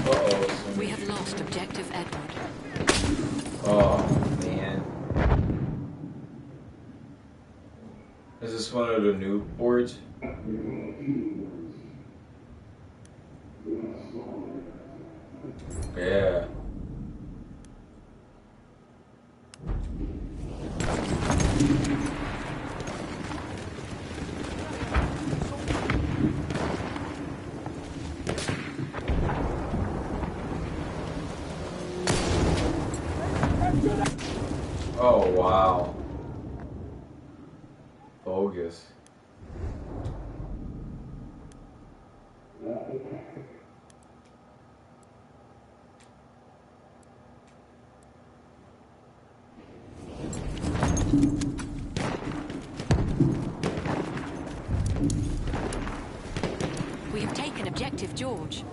Uh-oh. We have lost objective Edward. Oh, man. Is this one of the new boards? Yeah. Oh, wow. Bogus. We have taken objective George.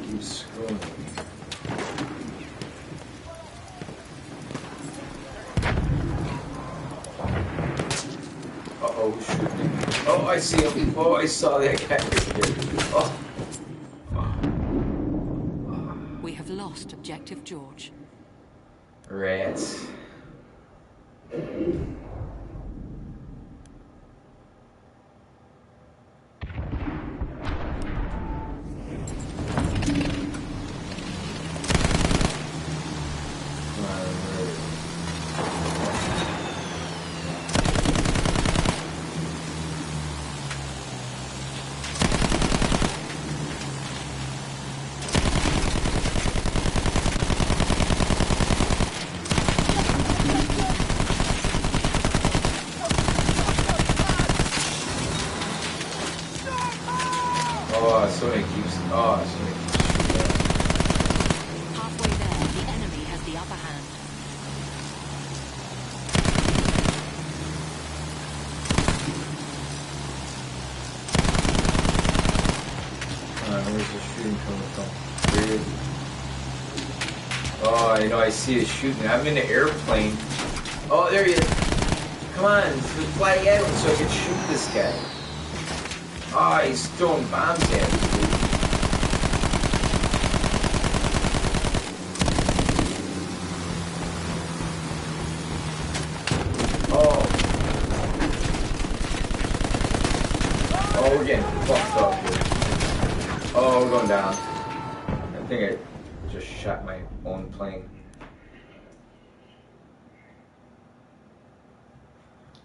Keep scrolling. Uh-oh, shooting. Oh, I see him. Oh, I saw that guy right here. Oh. We have lost objective George. Rats. Oh, somebody keeps. Oh, somebody keeps shooting. Halfway there, the enemy has the upper hand. Where's the shooting coming from? Weird. Oh, you know, I see it shooting. I'm in an airplane. Oh, there he is. Come on, fly at him so I can shoot this guy. Oh, he's throwing bombs at me, dude. Oh. Oh, we're getting fucked up, dude. Oh, we're going down. I think I just shot my own plane.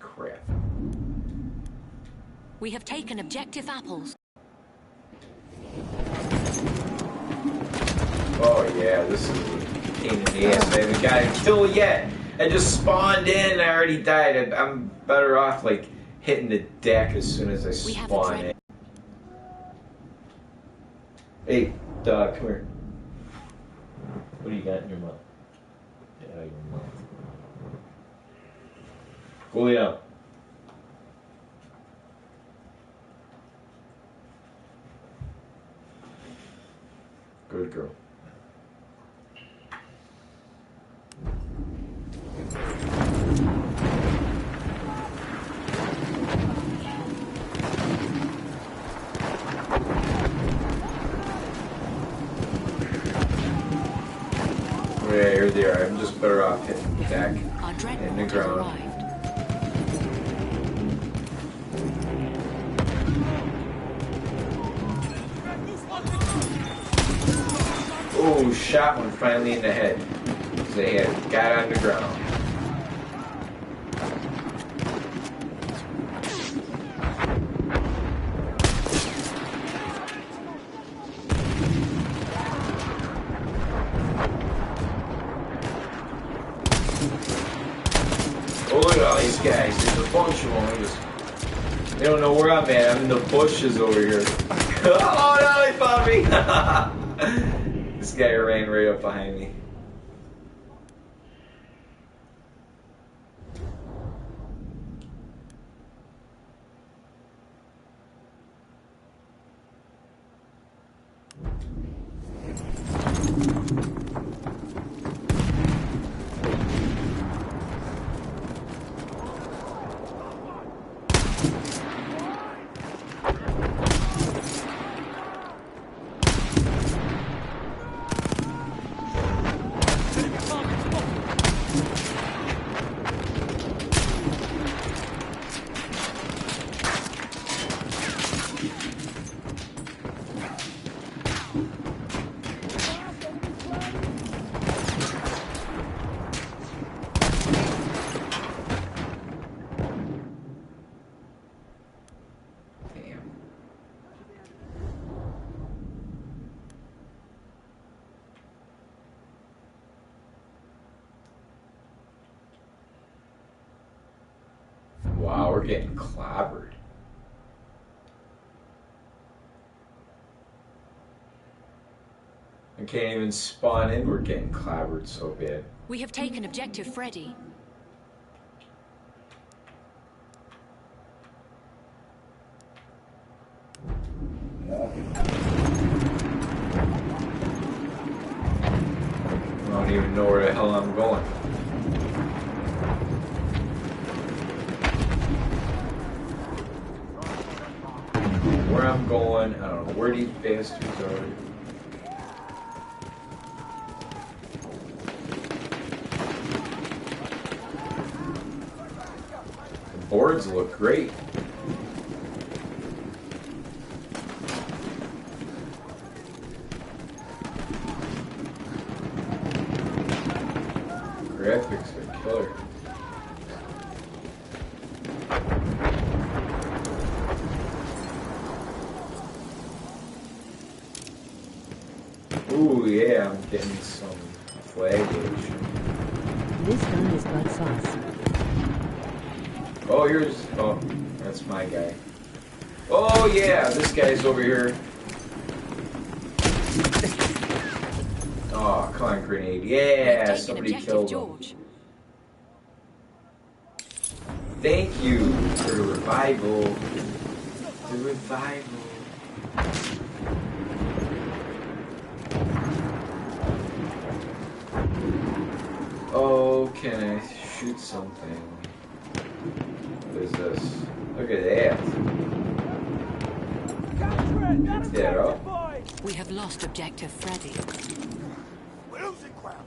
Crap. We have taken objective apples. Oh yeah, this is a pain in the ass. I haven't got a kill yet. I just spawned in and I already died. I'm better off like hitting the deck as soon as I spawn in. Hey, dog, come here. What do you got in your mouth? Yeah, your mouth. Go lay down. Good girl. Yeah, here they are. I'm just better off hitting the deck and the ground. Oh, shot one finally in the head. They had got on the ground. Oh, look at all these guys. There's a bunch of them. They don't know where I'm at. I'm in the bushes over here. Oh no, they found me. This guy ran right up behind me. Wow, we're getting clobbered. I can't even spawn in, we're getting clobbered so bad. We have taken objective Freddy. I don't even know where the hell I'm going. Where I'm going, I don't know where these bastards are. The boards look great. Graphics are killer. Ooh, yeah, I'm getting some flaggage. This gun is butt sauce. Oh, here's... Oh, that's my guy. Oh, yeah, this guy's over here. Oh, come on, grenade. Yeah, somebody killed him. Thank you for the revival. The revival. Oh, can I shoot something? What is this? Look at that. Pick that up. We have lost objective Freddy. We're losing ground.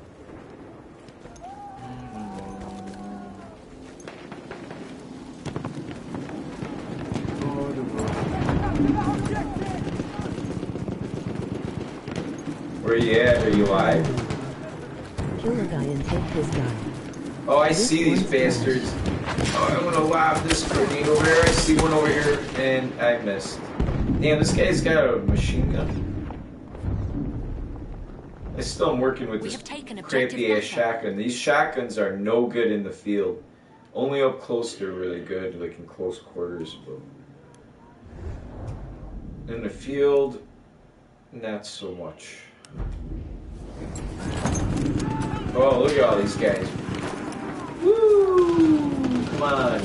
Where you at? Are you live? Kill a guy and take his gun. Oh, I see these bastards. Oh, I'm gonna lob this grenade over here. I see one over here, and I missed. Damn, this guy's got a machine gun. I still am working with this crappy ass shotgun. These shotguns are no good in the field. Only up close they're really good, like in close quarters. But in the field, not so much. Oh, look at all these guys. Woo! Come on.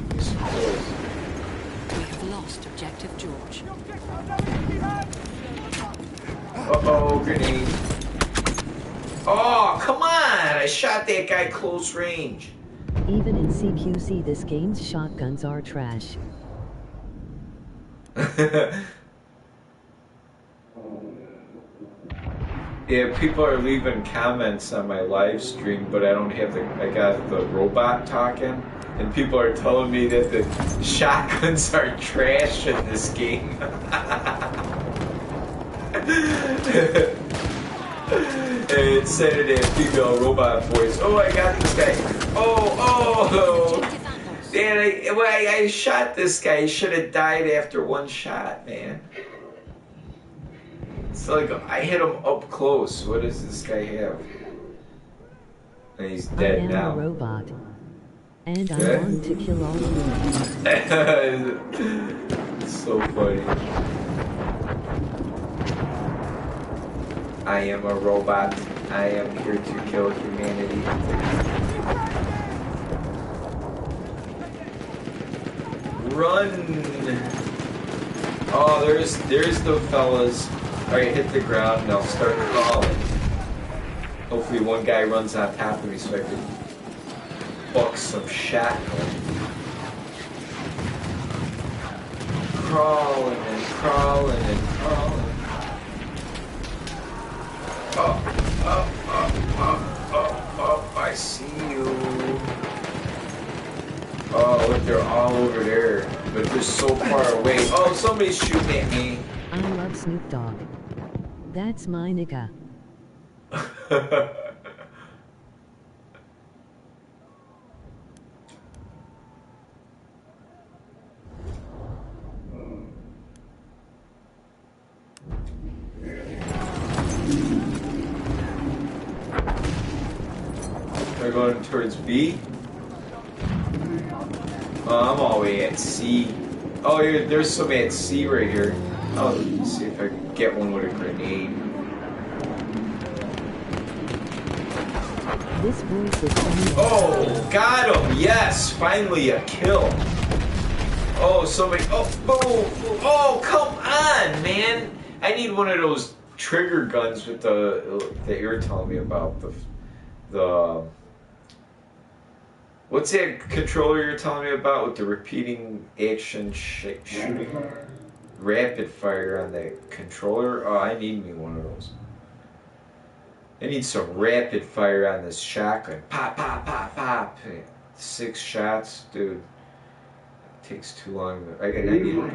Get some kills. We have lost objective George. Uh-oh, grenade. Oh, come on! I shot that guy close range. Even in CQC, this game's shotguns are trash. Yeah, people are leaving comments on my live stream, but I don't have the. I got the robot talking, and people are telling me that the shotguns are trash in this game. And it said it in female robot voice. Oh, I got this guy. Oh. Man, I shot this guy. He should have died after one shot, man. It's like I hit him up close. What does this guy have? And he's dead now. I am a robot. And I want to kill all humans. It's so funny. I am a robot. I am here to kill humanity. Run! Oh, there's the fellas. Alright, hit the ground and I'll start crawling. Hopefully one guy runs on top of me so I can buck some shackle. Crawling and crawling and crawling. Up, up, up, up, up, up. I see you. Oh, look, they're all over there. But they're so far away. Oh, somebody's shooting at me. I love Snoop Dogg. That's my nigga. They're going towards B. Oh, I'm all the way at C. Oh, there's somebody at C right here. I'll see if I can get one with a grenade. This voice is funny. Oh, got him! Yes, finally a kill. Oh, somebody. Oh, boom! Oh, come on, man! I need one of those trigger guns with that you were telling me about. The what's that controller you're telling me about with the repeating action shooting? Rapid fire on the controller? Oh, I need me one of those. I need some rapid fire on this shotgun. Pop, pop, pop, pop. 6 shots, dude. It takes too long. I need it.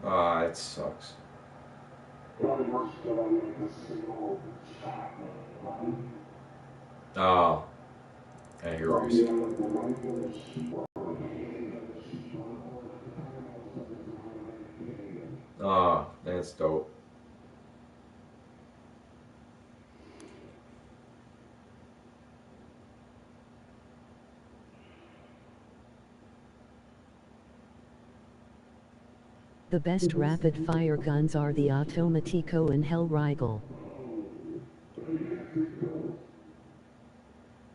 Oh, it sucks. Oh. I hear what you're saying. Oh, that's dope. The best rapid-fire guns are the Automatico and Hellriegel.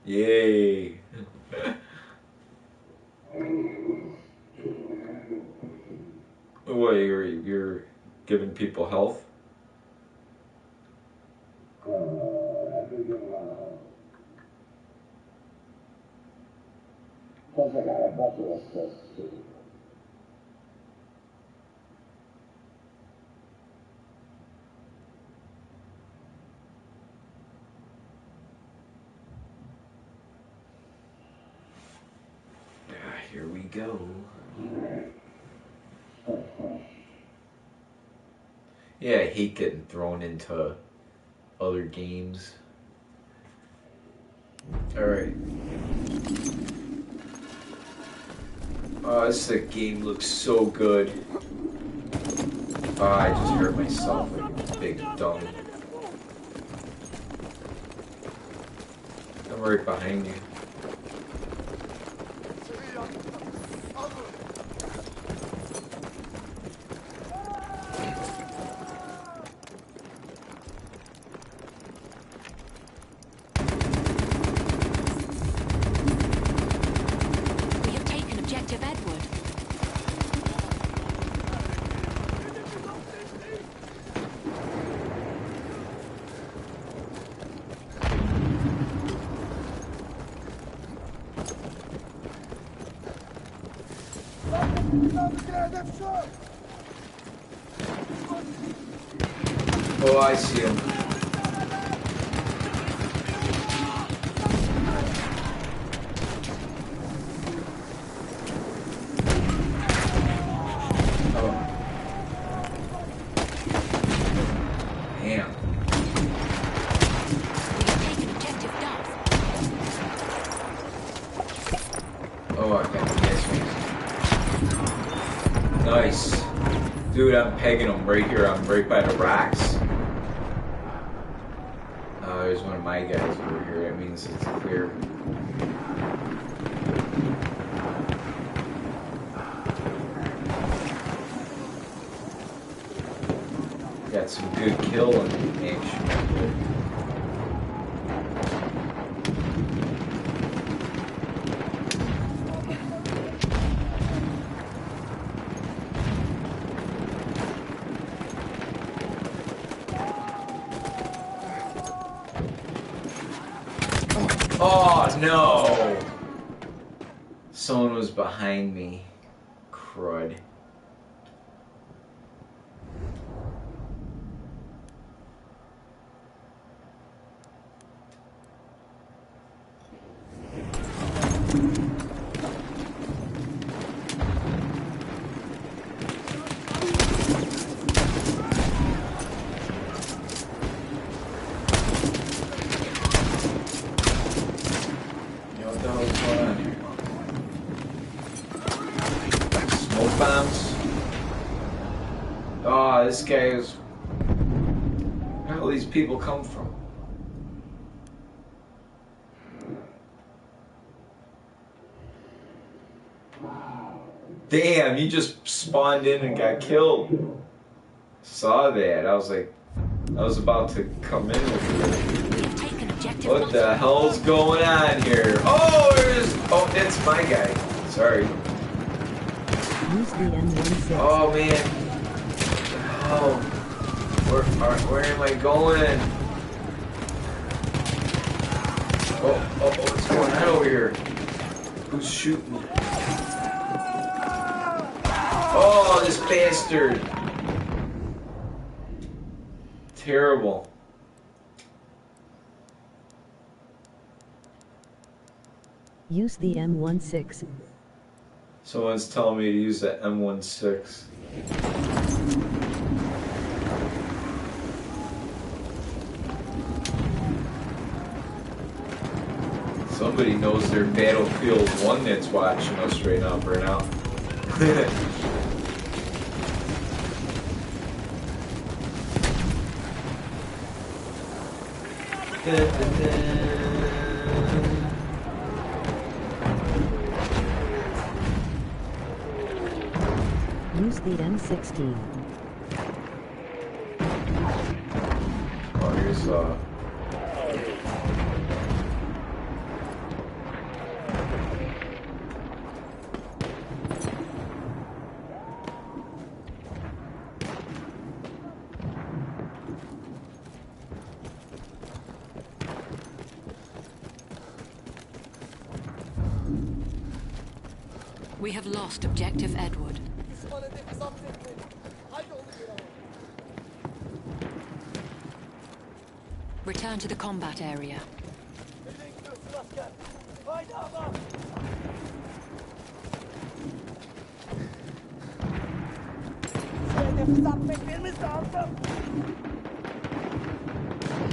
Yay! What, you're giving people health? Here we go. Yeah, I hate getting thrown into other games. Alright. Oh, this game looks so good. Oh, I just hurt myself like a big dummy. I'm right behind you. Oh, I see him. Oh. Damn. Oh, I got this. Nice. Dude, I'm pegging him right here. I'm right by the rocks. There's one of my guys over here. That means it's clear. Got some good killing action. Oh no! Someone was behind me. Crud. This guy is... Where do all these people come from? Damn, you just spawned in and got killed. Saw that. I was like... I was about to come in with you. What the hell's going on here? Oh, there's... Oh, it's my guy. Sorry. Oh, man. Oh. Where am I going? Oh, what's going on over here? Who's shooting me? Oh, this bastard! Terrible. Use the M16. Someone's telling me to use the M16. Somebody knows their Battlefield 1 that's watching us right now, Burnout. Use the M16. Oh, here's We have lost objective Edward. Return to the combat area.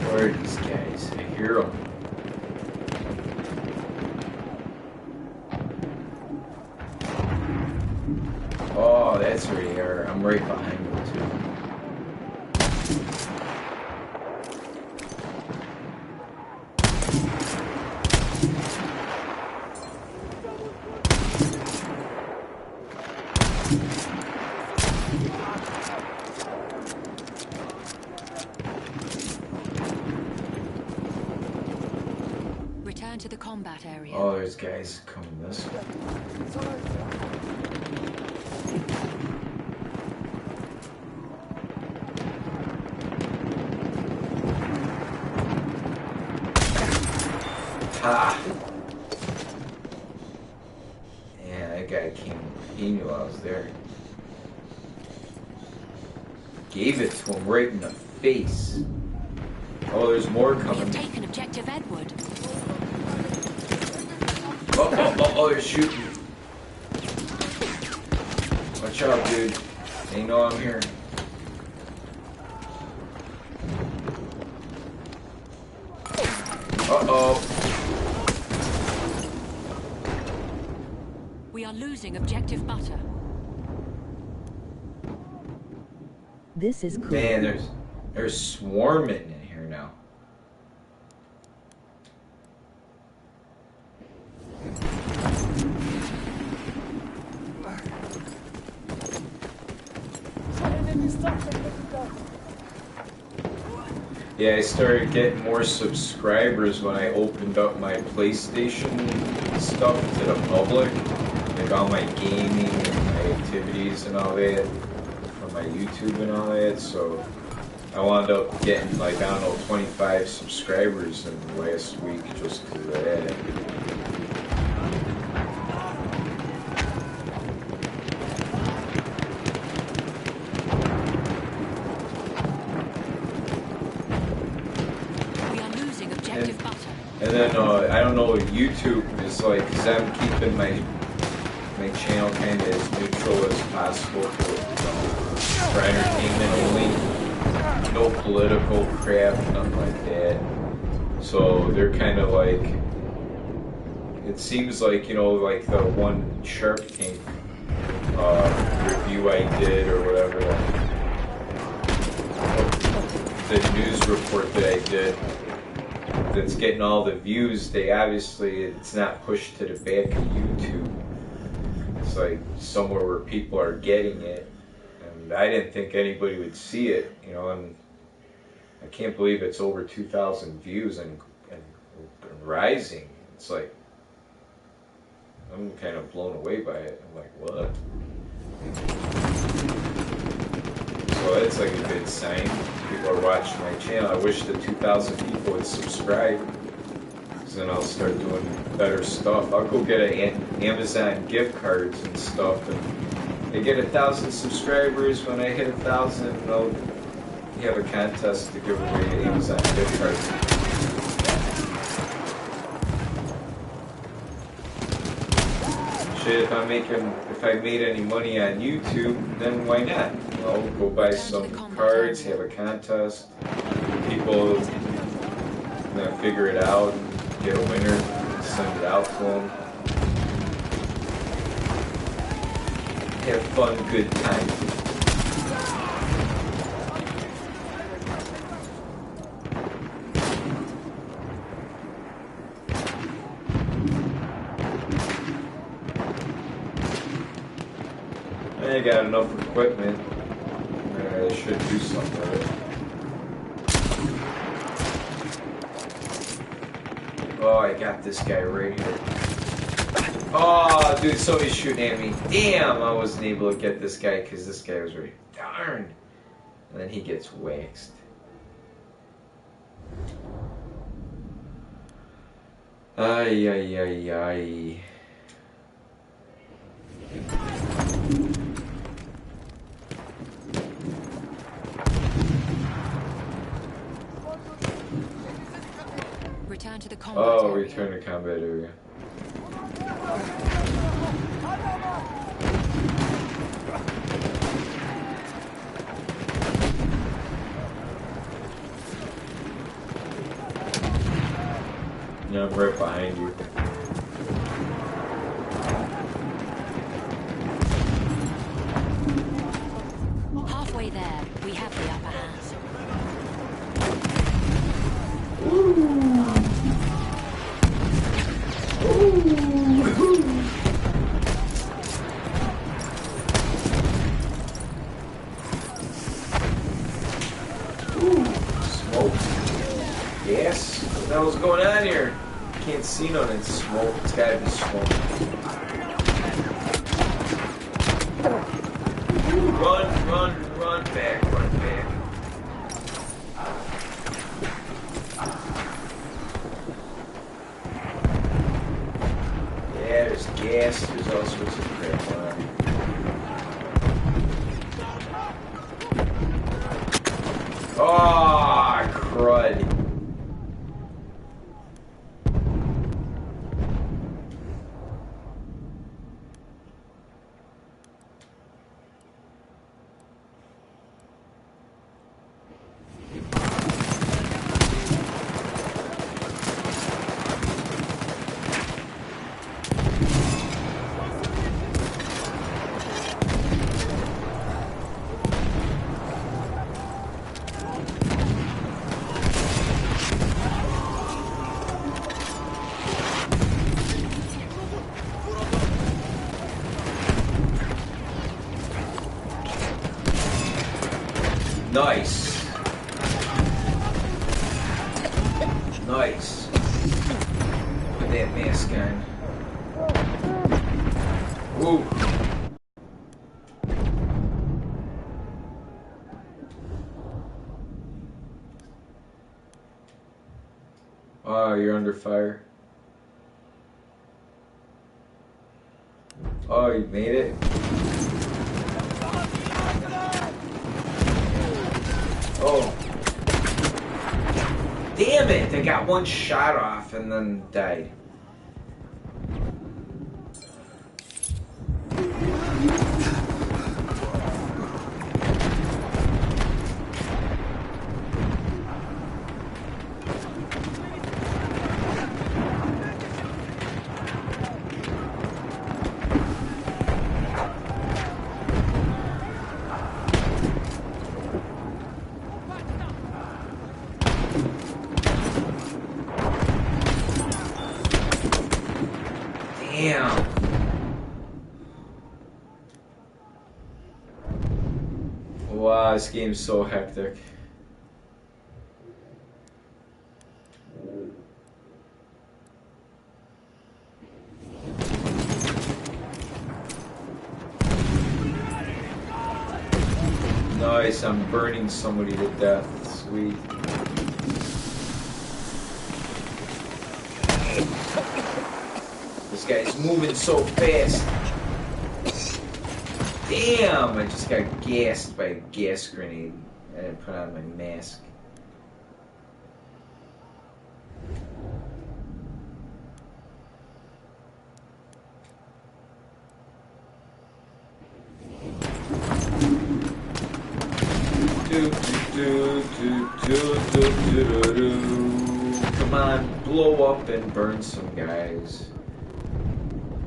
Where are these guys? I hear them. Oh, that's where you are. I'm right behind you, too. Return to the combat area. Oh, there's guys coming this way. Ah! Yeah, that guy came. He knew I was there. Gave it to him right in the face. Oh, there's more We coming. have taken objective Edward. Oh, they're shooting. Watch out, dude. They know I'm here. Uh-oh. We are losing objective butter. This is cool. Man, they're swarming in here now. Yeah, I started getting more subscribers when I opened up my PlayStation stuff to the public. Like all my gaming and my activities and all that from my YouTube and all that. So I wound up getting like, I don't know, 25 subscribers in the last week just because of that. We are losing objective butter. And then I don't know what YouTube is like, because I'm keeping my channel kind of as neutral as possible for entertainment only. No political crap, nothing like that. So they're kind of like, it seems like, you know, like the one Shark Tank review I did or whatever, the news report that I did, that's getting all the views, they obviously, it's not pushed to the back of YouTube. It's like somewhere where people are getting it, and I didn't think anybody would see it, you know, and I can't believe it's over 2,000 views and rising. It's like, I'm kind of blown away by it. I'm like, what? So that's like a good sign. People are watching my channel. I wish the 2,000 people would subscribe, because then I'll start doing better stuff. I'll go get Amazon gift cards and stuff, and I get 1,000 subscribers. When I hit 1,000, I'll have a contest to give away Amazon gift cards. Shit, if I made any money on YouTube, then why not? I'll go buy some cards, have a contest. People figure it out, get a winner, send it out to them. Have fun, good time. I got enough equipment. I should do something with it. Oh, I got this guy right here. Oh, dude, somebody's shooting at me. Damn, I wasn't able to get this guy because this guy was right. Darn. And then he gets waxed. Ay, ay, ay, ay. Return to the combat Oh, area. return to combat area. Yeah, I'm right behind you. Halfway there, we have the upper hand. Smoke. Yes? What the hell's going on here? Can't see none. It's smoke. It's gotta be smoke. Run back, run back. Yeah, there's gas. There's all sorts of crap on. Oh, crud. Nice. Nice. Put that mask on. Woo. Oh, you're under fire. Oh, you made it? Oh. Damn it! I got one shot off and then died. Damn. Wow, this game's so hectic. Nice, I'm burning somebody to death. Sweet. This guy's moving so fast. Damn, I just got gassed by a gas grenade. I didn't put on my mask. Come on, blow up and burn some guys.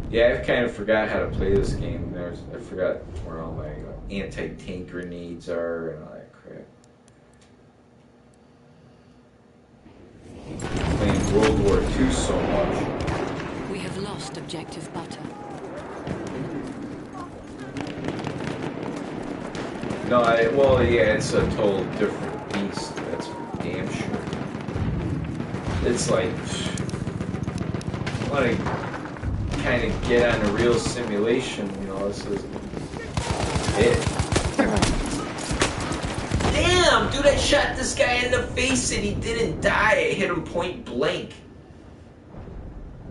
Yeah, I kind of forgot how to play this game. I forgot where all my anti-tank grenades are and all that crap. Playing World War II so much. We have lost objective butter. No, well, yeah, it's a total different beast. That's for damn sure. It's like, I want to kind of get on a real simulation, you know, this is it. Damn, dude, I shot this guy in the face and he didn't die. I hit him point blank.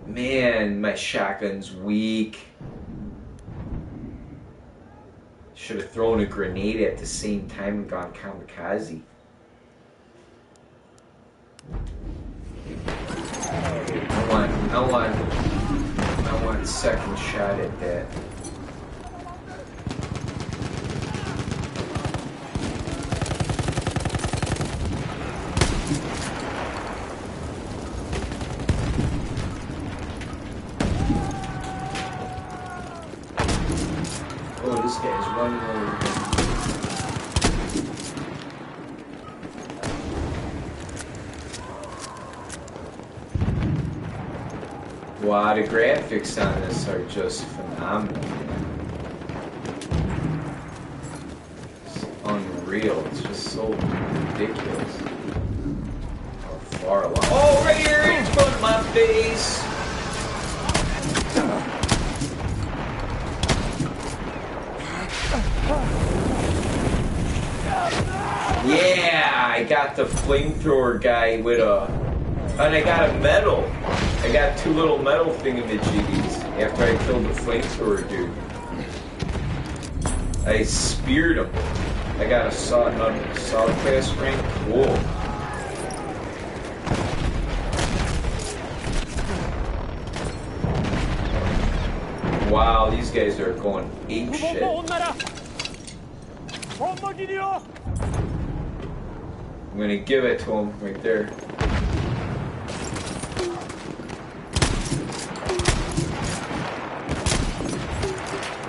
Man, my shotgun's weak. Should have thrown a grenade at the same time and gone kamikaze. I want second shot at that. Oh, this guy's running over. Wow, the graphics on this are just phenomenal, man. It's unreal. It's just so ridiculous. How far along? Oh, right here in front of my face! Yeah, I got the flamethrower guy with a... And I got a medal. I got 2 little metal thingamajiggies after I killed the flamethrower dude. I speared him. I got a saw class rank. Cool. Wow, these guys are going ape shit. I'm gonna give it to him right there.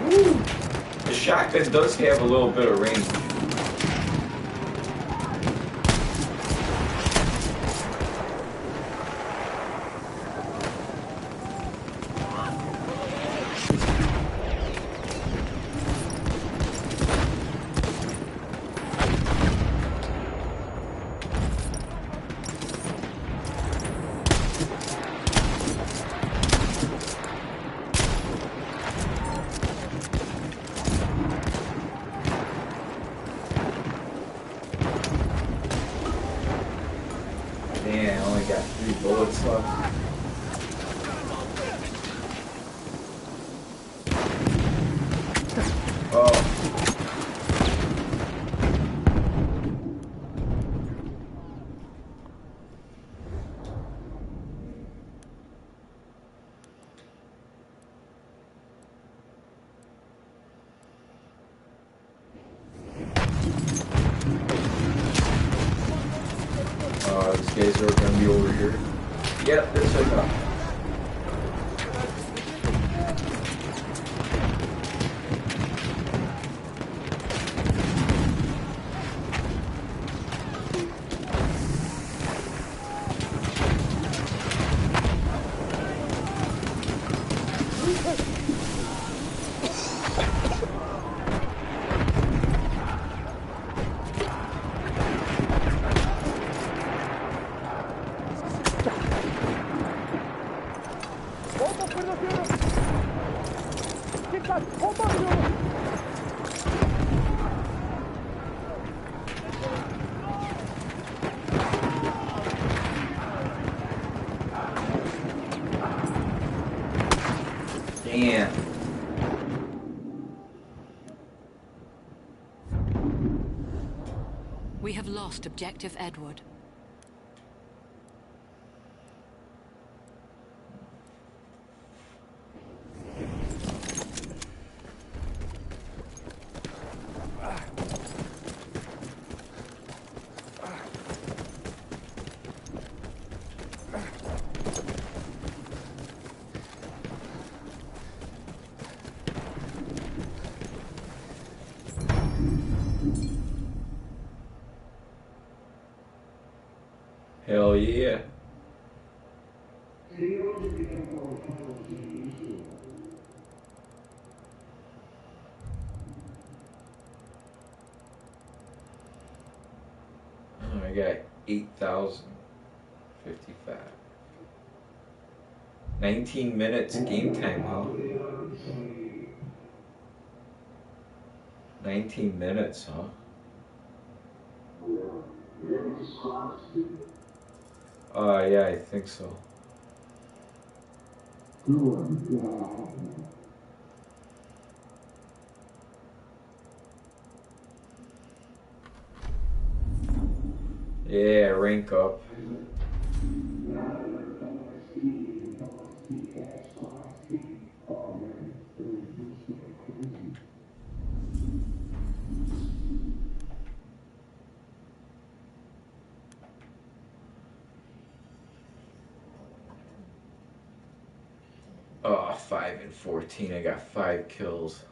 Woo. The shotgun does have a little bit of range. got 3 bullets left. Oh. These guys are gonna be over here. Yep, there's like a... Damn. We have lost objective Edward. Hell yeah. Oh, I got 8,055. 19 minutes game time, huh? 19 minutes, huh? Yeah, I think so. Yeah, rank up. Oh, 5 and 14. I got 5 kills.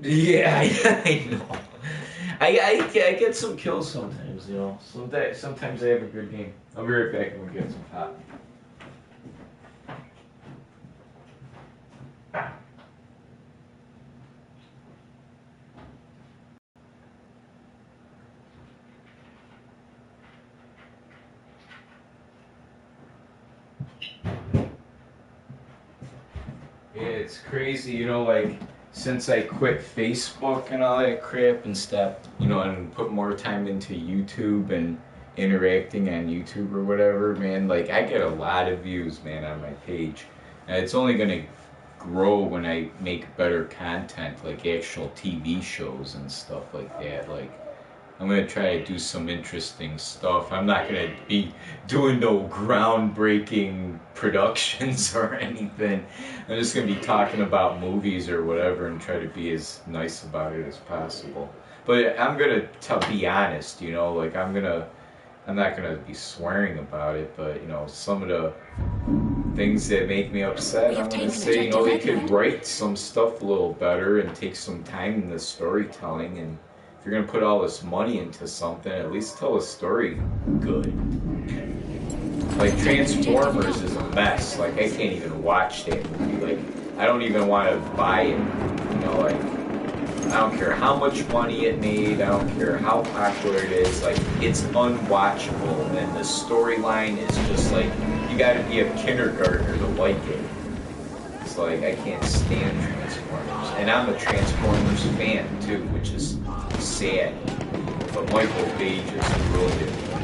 Yeah, I know. I get some kills sometimes, you know. Sometimes I have a good game. I'll be right back and we'll get some pop. Yeah, it's crazy, you know, like, since I quit Facebook and all that crap and stopped, you know, and put more time into YouTube and interacting on YouTube or whatever, man, like, I get a lot of views, man, on my page. And it's only gonna grow when I make better content, like actual TV shows and stuff like that. Like, I'm gonna try to do some interesting stuff. I'm not gonna be doing no groundbreaking productions or anything. I'm just gonna be talking about movies or whatever and try to be as nice about it as possible. But I'm gonna be honest, you know, like I'm not gonna be swearing about it, but you know, some of the things that make me upset, I'm gonna say, you know, they could write some stuff a little better and take some time in the storytelling, and if you're gonna put all this money into something, at least tell a story good. Like Transformers is a mess. Like I can't even watch that movie. Like I don't even want to buy it. You know, like I don't care how much money it made. I don't care how popular it is. Like it's unwatchable, and the storyline is just like you got to be a kindergartner to like it. It's it's like I can't stand Transformers, and I'm a Transformers fan too, which is sad. But Michael Bay just ruined it for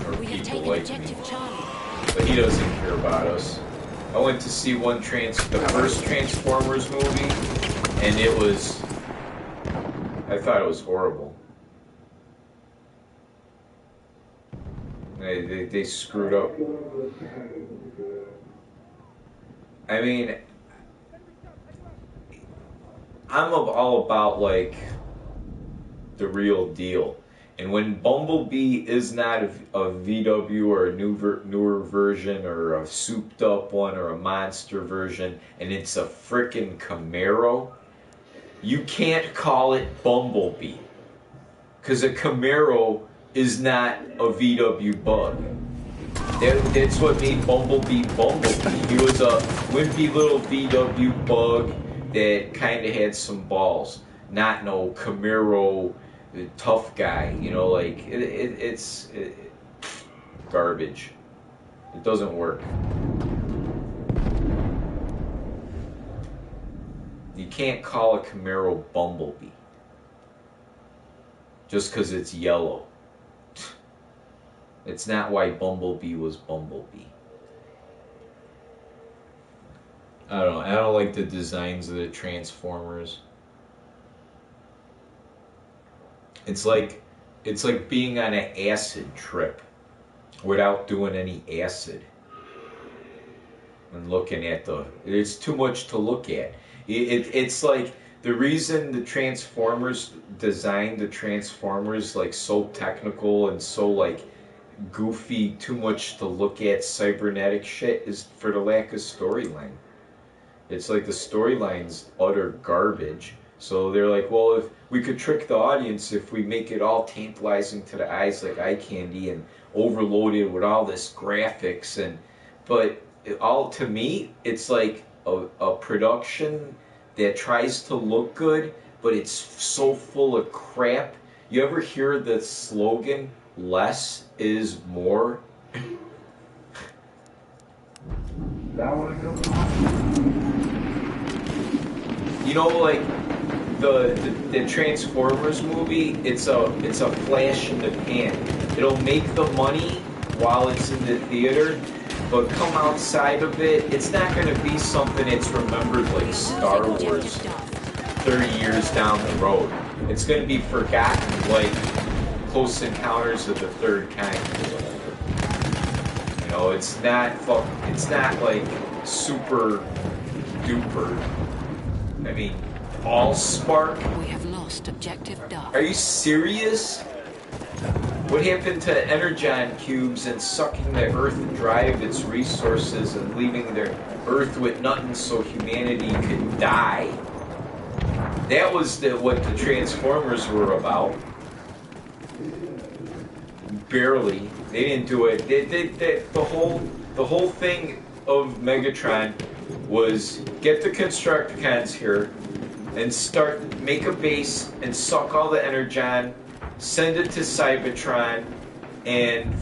me. Or We have people taken like objective me. Charlie. But he doesn't care about us. I went to see the first Transformers movie, and I thought it was horrible. They screwed up. I mean, I'm all about like the real deal. And when Bumblebee is not a VW or a newer version or a souped up one or a monster version, and it's a frickin' Camaro, you can't call it Bumblebee. Because a Camaro is not a VW Bug. That's what made Bumblebee Bumblebee. He was a wimpy little VW Bug that kind of had some balls. Not no Camaro tough guy, you know, like it's garbage. It doesn't work. You can't call a Camaro Bumblebee just because it's yellow. It's not why Bumblebee was Bumblebee. I don't know. I don't like the designs of the Transformers. It's like being on an acid trip without doing any acid. And looking at it's too much to look at. It's like the reason the Transformers designed the Transformers like so technical and so like goofy, too much to look at cybernetic shit is for the lack of storyline. It's like the storyline's utter garbage. So they're like, well, if we could trick the audience if we make it all tantalizing to the eyes like eye candy and overloaded with all this graphics but to me, it's like a production that tries to look good, but it's so full of crap. You ever hear the slogan, less is more? You know, like the Transformers movie, it's a flash in the pan. It'll make the money while it's in the theater, but come outside of it, it's not going to be something that's remembered like Star Wars 30 years down the road. It's going to be forgotten like Close Encounters of the Third Kind or whatever. You know, it's not like super duper. I mean, all spark. We have lost objective Duff. Are you serious? What happened to energon cubes and sucking the Earth dry of its resources and leaving the Earth with nothing so humanity could die? That was what the Transformers were about. Barely. They didn't do it. The whole thing of Megatron was get the Constructicons here and make a base and suck all the energon, send it to Cybertron, and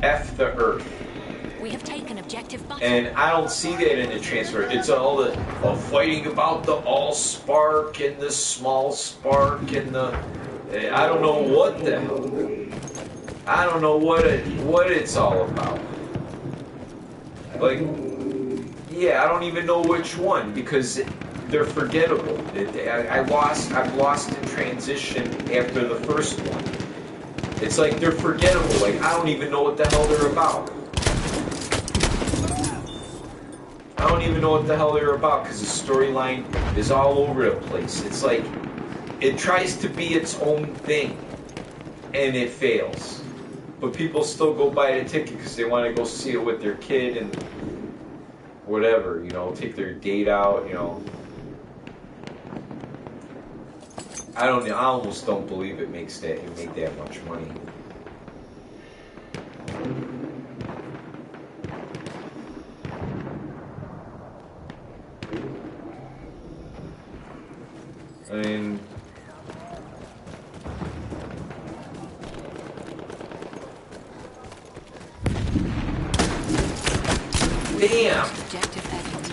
F the Earth. We have taken objective Butter. And I don't see that in the transfer. It's all the fighting about the all spark and the small spark and the I don't know what the hell. I don't know what it's all about. Like, yeah, I don't even know which one because they're forgettable. I'm lost in transition after the first one. It's like they're forgettable. Like I don't even know what the hell they're about. I don't even know what the hell they're about because the storyline is all over the place. It's like it tries to be its own thing and it fails. But people still go buy the ticket because they want to go see it with their kid and whatever, you know, take their date out, you know. I almost don't believe it made that much money. I mean, We Damn! Lost objective Edward.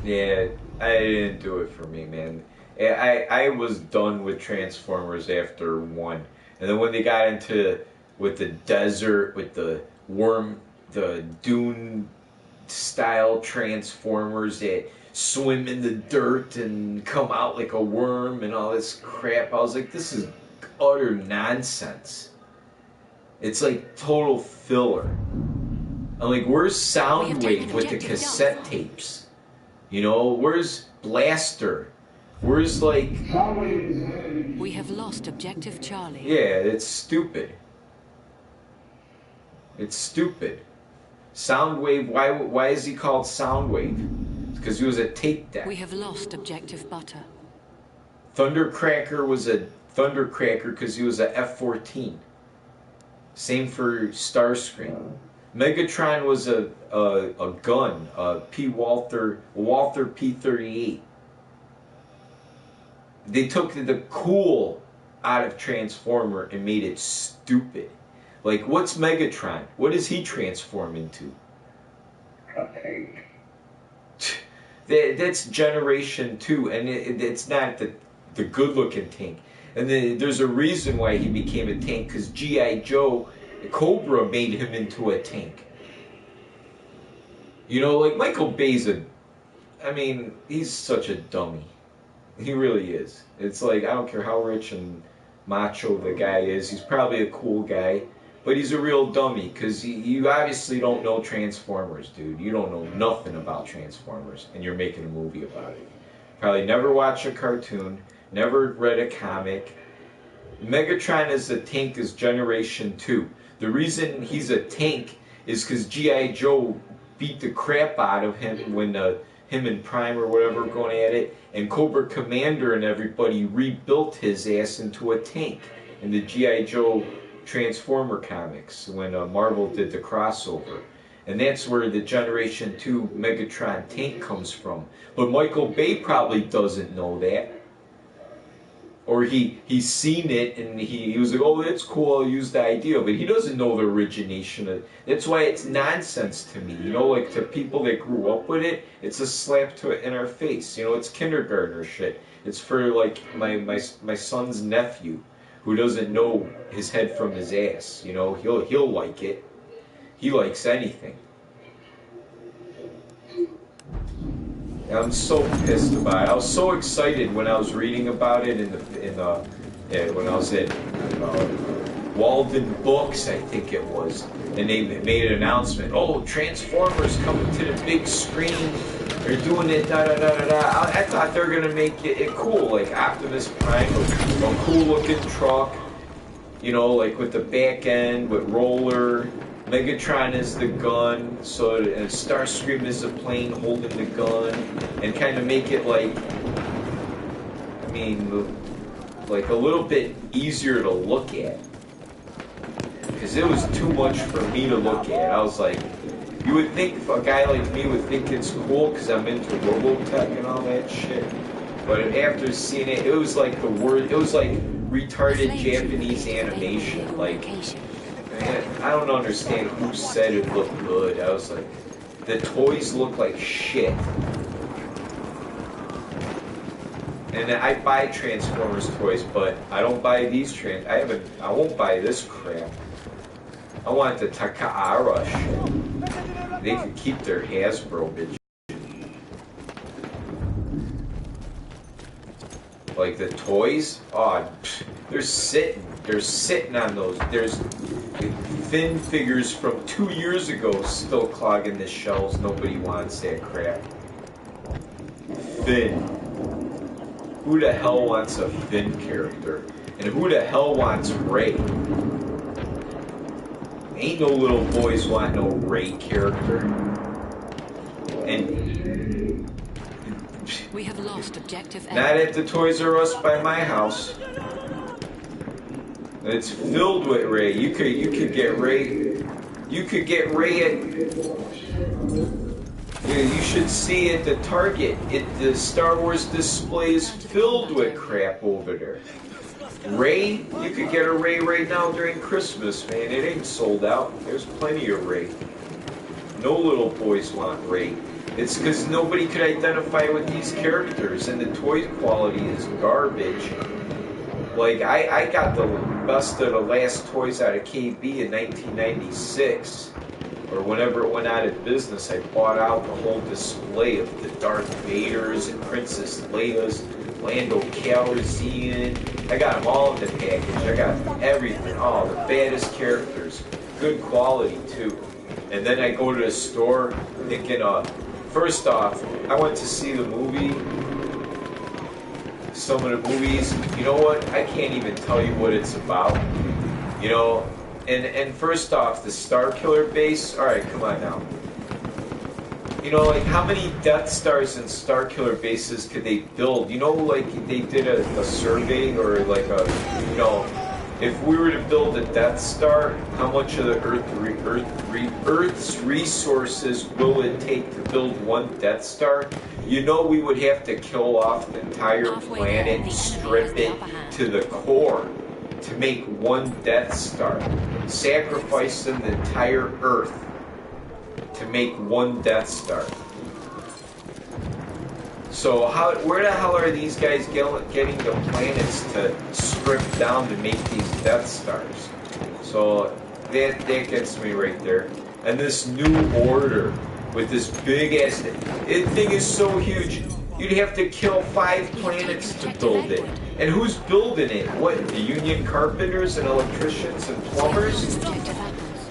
Yeah, I didn't do it for me, man. I was done with Transformers after 1. And then when they got into with the desert, with the worm, the dune style Transformers that swim in the dirt and come out like a worm and all this crap, I was like, this is utter nonsense. It's like total filler. I'm like, where's Soundwave with the cassette tapes? You know, where's Blaster? Where's like... We have lost objective Charlie. Yeah, it's stupid. It's stupid. Soundwave, why is he called Soundwave? Because he was a tape deck. We have lost objective Butter. Thundercracker was a Thundercracker because he was a F-14. Same for Starscream. Megatron was a gun, a Walther P-38. They took the cool out of Transformer and made it stupid. Like, what's Megatron? What does he transform into? A tank. That's Generation 2, and it's not the good-looking tank. And there's a reason why he became a tank, because G.I. Joe, Cobra made him into a tank. You know, like, Michael Bay's he's such a dummy. He really is. It's like, I don't care how rich and macho the guy is, he's probably a cool guy, but he's a real dummy, because you obviously don't know Transformers, dude. You don't know nothing about Transformers, and you're making a movie about it. Probably never watched a cartoon, never read a comic. Megatron as a tank is Generation 2. The reason he's a tank is because G.I. Joe beat the crap out of him when him and Prime or whatever were going at it, and Cobra Commander and everybody rebuilt his ass into a tank in the G.I. Joe Transformer comics when Marvel did the crossover. And that's where the Generation 2 Megatron tank comes from. But Michael Bay probably doesn't know that. Or he's seen it and he was like, oh, that's cool, I'll use the idea. But he doesn't know the origination of it. That's why it's nonsense to me. You know, like to people that grew up with it, it's a slap in our face. You know, it's kindergartner shit. It's for like my son's nephew who doesn't know his head from his ass. You know, he'll like it. He likes anything. And I'm so pissed about it. I was so excited when I was reading about it when I was at Walden Books, I think it was, and they made an announcement. Oh, Transformers coming to the big screen. They're doing it. Da da da da da. I thought they were gonna make it cool, like Optimus Prime, a cool looking truck. You know, like with the back end, with roller. Megatron is the gun, so Starscream is the plane holding the gun, and kind of make it like, like a little bit easier to look at. Because it was too much for me to look at. I was like, you would think a guy like me would think it's cool because I'm into Robotech and all that shit. But after seeing it, it was like it was like retarded Japanese animation. Like, I don't understand who said it looked good. I was like, the toys look like shit. And I buy Transformers toys, but I don't buy these I won't buy this crap. I want the Takahara shit. They could keep their Hasbro bitch. Like the toys, oh, they're sitting on those. There's Finn figures from 2 years ago still clogging the shelves. Nobody wants that crap. Finn. Who the hell wants a Finn character? And who the hell wants Rey? Ain't no little boys want no Rey character. And we have lost objective. Not at the Toys R Us by my house. It's filled with Rey. You could get Rey. You could get Rey at. You should see at the Target. The Star Wars display is filled with crap over there. Ray, you could get a Ray right now during Christmas, man. It ain't sold out. There's plenty of Ray. No little boys want Ray. It's because nobody could identify with these characters, and the toy quality is garbage. Like, I got the best of the last toys out of KB in 1996, or whenever it went out of business. I bought out the whole display of the Darth Vaders and Princess Leia's, Lando Calrissian. I got them all in the package. I got everything. Oh, the baddest characters. Good quality, too. And then I go to the store thinking, first off, I went to see the movie. Some of the movies, you know what? I can't even tell you what it's about. You know, and first off, the Starkiller base. All right, come on now. You know, like, how many Death Stars and Starkiller bases could they build? You know, like, they did a survey, or like a, you know, if we were to build a Death Star, how much of the Earth's resources will it take to build one Death Star? You know, we would have to kill off the entire planet, strip it to the core to make one Death Star. Sacrificing the entire Earth to make one Death Star. So where the hell are these guys getting the planets to strip down to make these Death Stars? So that gets me right there. And this new order with this big ass thing is so huge. You'd have to kill 5 planets to build it. And who's building it? What, the union carpenters and electricians and plumbers?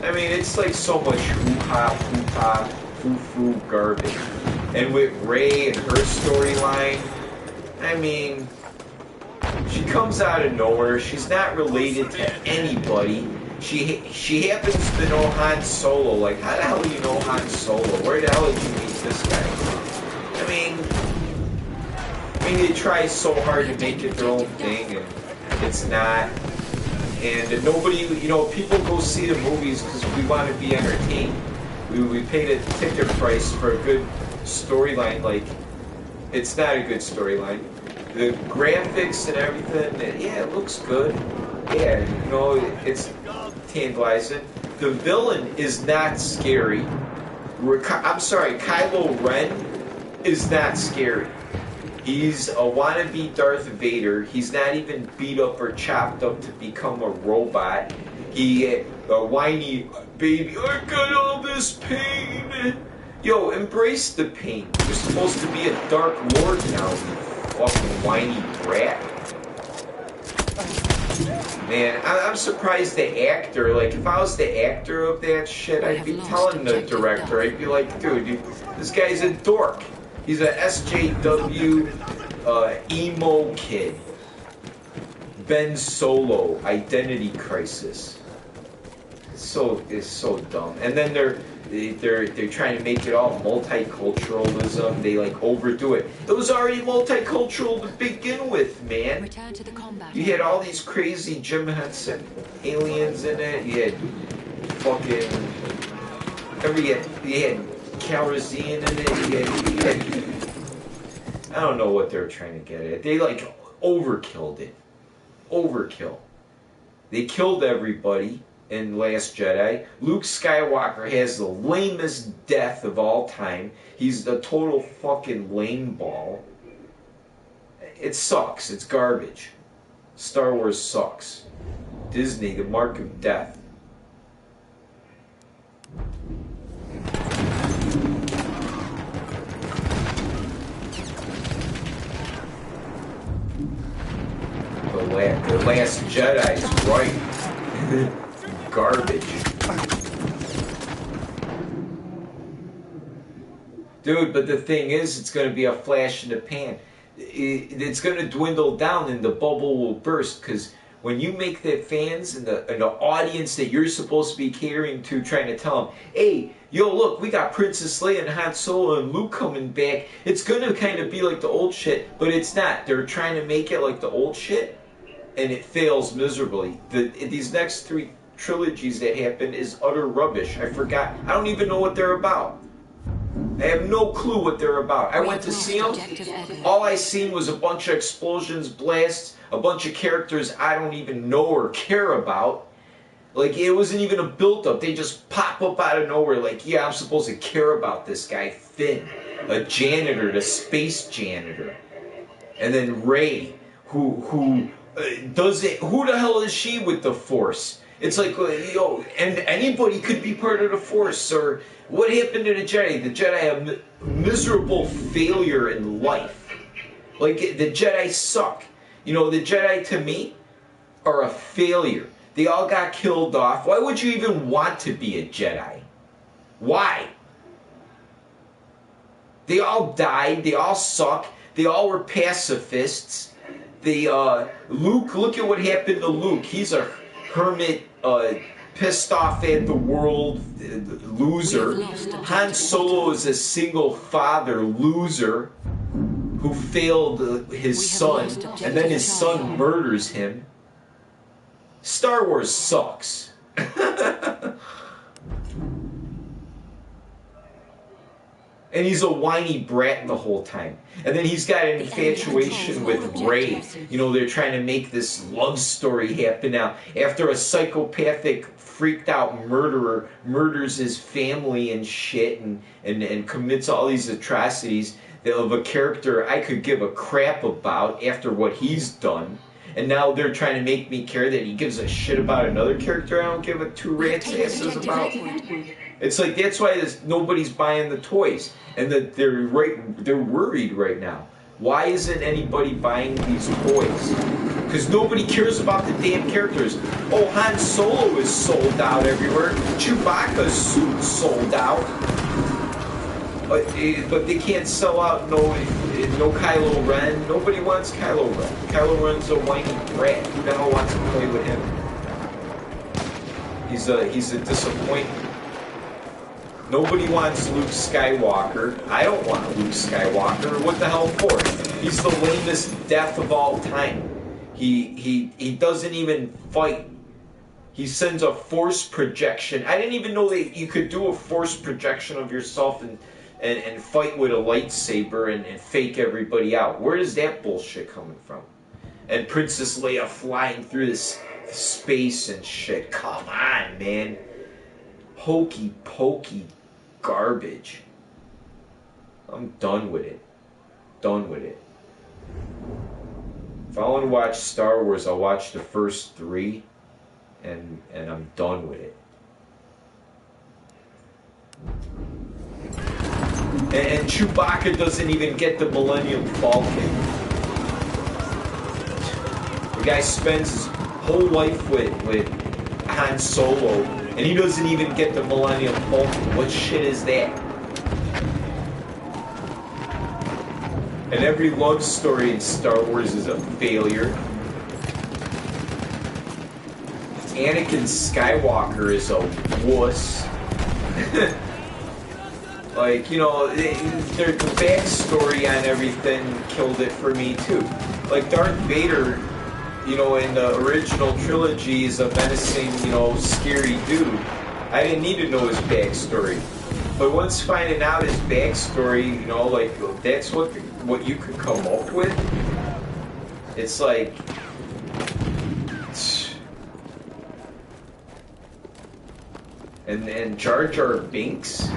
I mean, it's like so much hoo-ha, hoo-ha, foo-foo garbage. And with Ray and her storyline, I mean, she comes out of nowhere. She's not related to anybody. She happens to know Han Solo. Like, how the hell do you know Han Solo? Where the hell did you meet this guy? I mean, they try so hard to make it their own thing, and it's not. And nobody, you know, people go see the movies because we want to be entertained. We paid a ticket price for a good storyline. Like, it's not a good storyline. The graphics and everything, yeah, it looks good. Yeah, you know, it's tantalizing. The villain is not scary. I'm sorry, Kylo Ren is not scary. He's a wannabe Darth Vader. He's not even beat up or chopped up to become a robot. He, a whiny baby, I got all this pain. Yo, embrace the pain. You're supposed to be a Dark Lord now, you fucking whiny brat. Man, I'm surprised the actor, like, if I was the actor of that shit, I'd be telling the director, I'd be like, dude, this guy's a dork. He's a SJW emo kid. Ben Solo, identity crisis. It's so dumb. And then they're trying to make it all multiculturalism. They like overdo it. It was already multicultural to begin with, man. Return to the combat. You had all these crazy Jim Henson aliens in it. You had fucking you had Calrissian in it. I don't know what they're trying to get at. They like overkilled it. Overkill. They killed everybody in Last Jedi. Luke Skywalker has the lamest death of all time. He's a total fucking lame ball. It sucks. It's garbage. Star Wars sucks. Disney, the mark of death. The Last Jedi is right. Garbage. Dude, but the thing is, it's going to be a flash in the pan. It's going to dwindle down and the bubble will burst, because when you make the fans and the audience that you're supposed to be catering to, trying to tell them, hey, yo, look, we got Princess Leia and Han Solo and Luke coming back, it's going to kind of be like the old shit, but it's not. They're trying to make it like the old shit, and it fails miserably. These next 3 trilogies that happen is utter rubbish. I forgot. I don't even know what they're about. I have no clue what they're about. I went to see them. Objective Edward. All I seen was a bunch of explosions, blasts, a bunch of characters I don't even know or care about. Like, it wasn't even a build-up. They just pop up out of nowhere like, yeah, I'm supposed to care about this guy, Finn. A janitor, the space janitor. And then Rey, who does it. Who the hell is she with the Force? It's like, and anybody could be part of the Force. Or what happened to the Jedi? The Jedi a miserable failure in life. Like, the Jedi suck. The Jedi to me are a failure. They all got killed off. Why would you even want to be a Jedi? Why? They all died. They all suck. They all were pacifists. Luke, look at what happened to Luke. He's a hermit, pissed off at the world, loser. Han Solo is a single father, loser, who failed his son, and then his son murders him. Star Wars sucks. And he's a whiny brat the whole time. And then he's got an infatuation with Rey. They're trying to make this love story happen now. After a psychopathic, freaked out murderer murders his family and shit and commits all these atrocities of a character I could give a crap about after what he's done. And now they're trying to make me care that he gives a shit about another character I don't give a two rat's asses about. It's like, that's why nobody's buying the toys. And that they're worried right now. Why isn't anybody buying these toys? Because nobody cares about the damn characters. Oh, Han Solo is sold out everywhere. Chewbacca's suit's sold out. But they can't sell out no Kylo Ren. Nobody wants Kylo Ren. Kylo Ren's a whiny brat. Who the hell wants to play with him? He's a disappointment. Nobody wants Luke Skywalker. I don't want Luke Skywalker. What the hell for? He's the lamest death of all time. He doesn't even fight. He sends a force projection. I didn't even know that you could do a force projection of yourself and fight with a lightsaber and fake everybody out. Where is that bullshit coming from? And Princess Leia flying through this space and shit. Come on, man. Hokey pokey garbage. I'm done with it. Done with it. If I want to watch Star Wars, I'll watch the first 3 and I'm done with it. And Chewbacca doesn't even get the Millennium Falcon. The guy spends his whole life with Han Solo, and he doesn't even get the Millennium Falcon. What shit is that? And every love story in Star Wars is a failure. Anakin Skywalker is a wuss. Like, the backstory on everything killed it for me too. Like Darth Vader, in the original trilogy is a menacing, scary dude. I didn't need to know his backstory. But once finding out his backstory, that's what you could come up with. It's like, and Jar Jar Binks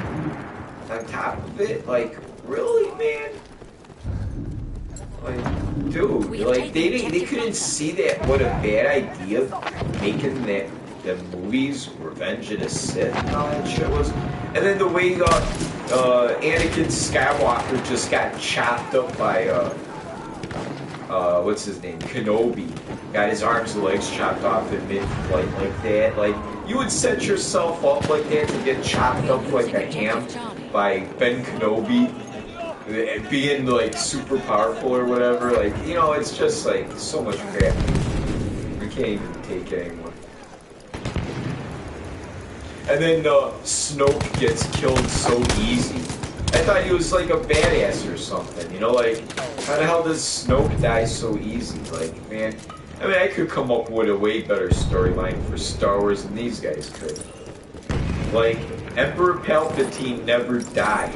on top of it, like, really, man? Like, dude, like, they couldn't see that, what a bad idea making the movies Revenge of the Sith and all that shit was. And then the way Anakin Skywalker just got chopped up by what's his name, Kenobi, got his arms and legs chopped off in mid-flight like that. Like, you would set yourself up like that to get chopped up like a ham by Ben Kenobi, being like super powerful or whatever. Like, it's just like so much crap. We can't even take it anymore. And then Snoke gets killed so easy. I thought he was like a badass or something, like, how the hell does Snoke die so easy? Like, man, I mean, I could come up with a way better storyline for Star Wars than these guys could. Like, Emperor Palpatine never died.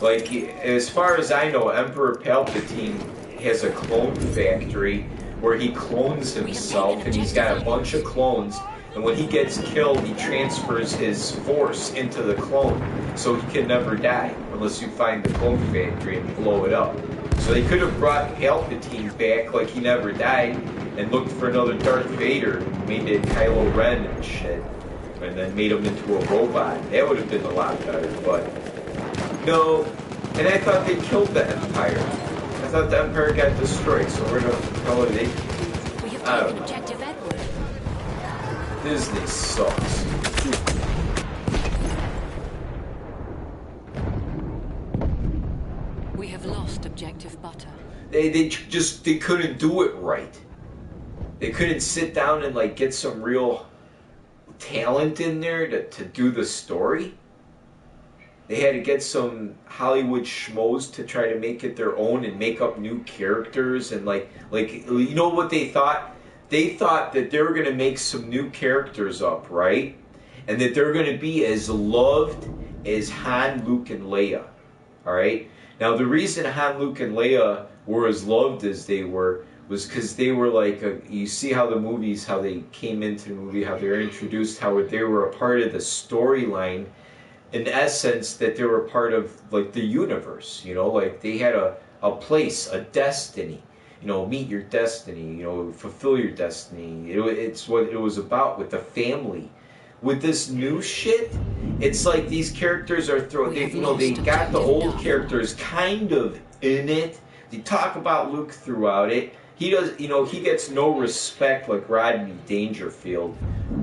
Like, as far as I know, Emperor Palpatine has a clone factory where he clones himself, and he's got a bunch of clones, and when he gets killed, he transfers his force into the clone, so he can never die, unless you find the clone factory and blow it up. So they could have brought Palpatine back like he never died, and looked for another Darth Vader, and made it Kylo Ren and shit, and then made him into a robot. That would have been a lot better, but no. And I thought they killed the Empire. I thought the Empire got destroyed, so where the hell are they? We have I don't taken know. objective Edward. Disney sucks. We have lost objective Butter. They couldn't do it right. They couldn't sit down and like get some real talent in there to do the story. They had to get some Hollywood schmoes to try to make it their own and make up new characters and like you know what they thought? They thought that they were gonna make some new characters up, right? And that they're gonna be as loved as Han, Luke, and Leia. Alright? Now the reason Han, Luke, and Leia were as loved as they were was because they were like, you see how the movies, how they came into the movie, how they were introduced, how they were a part of the storyline, in essence, that they were part of like the universe, you know, like they had a place, a destiny, you know, meet your destiny, you know, fulfill your destiny. It's what it was about with the family. With this new shit, it's like these characters are thrown, you know, they got the old characters kind of in it. They talk about Luke throughout it. He does, you know, he gets no respect like Rodney Dangerfield.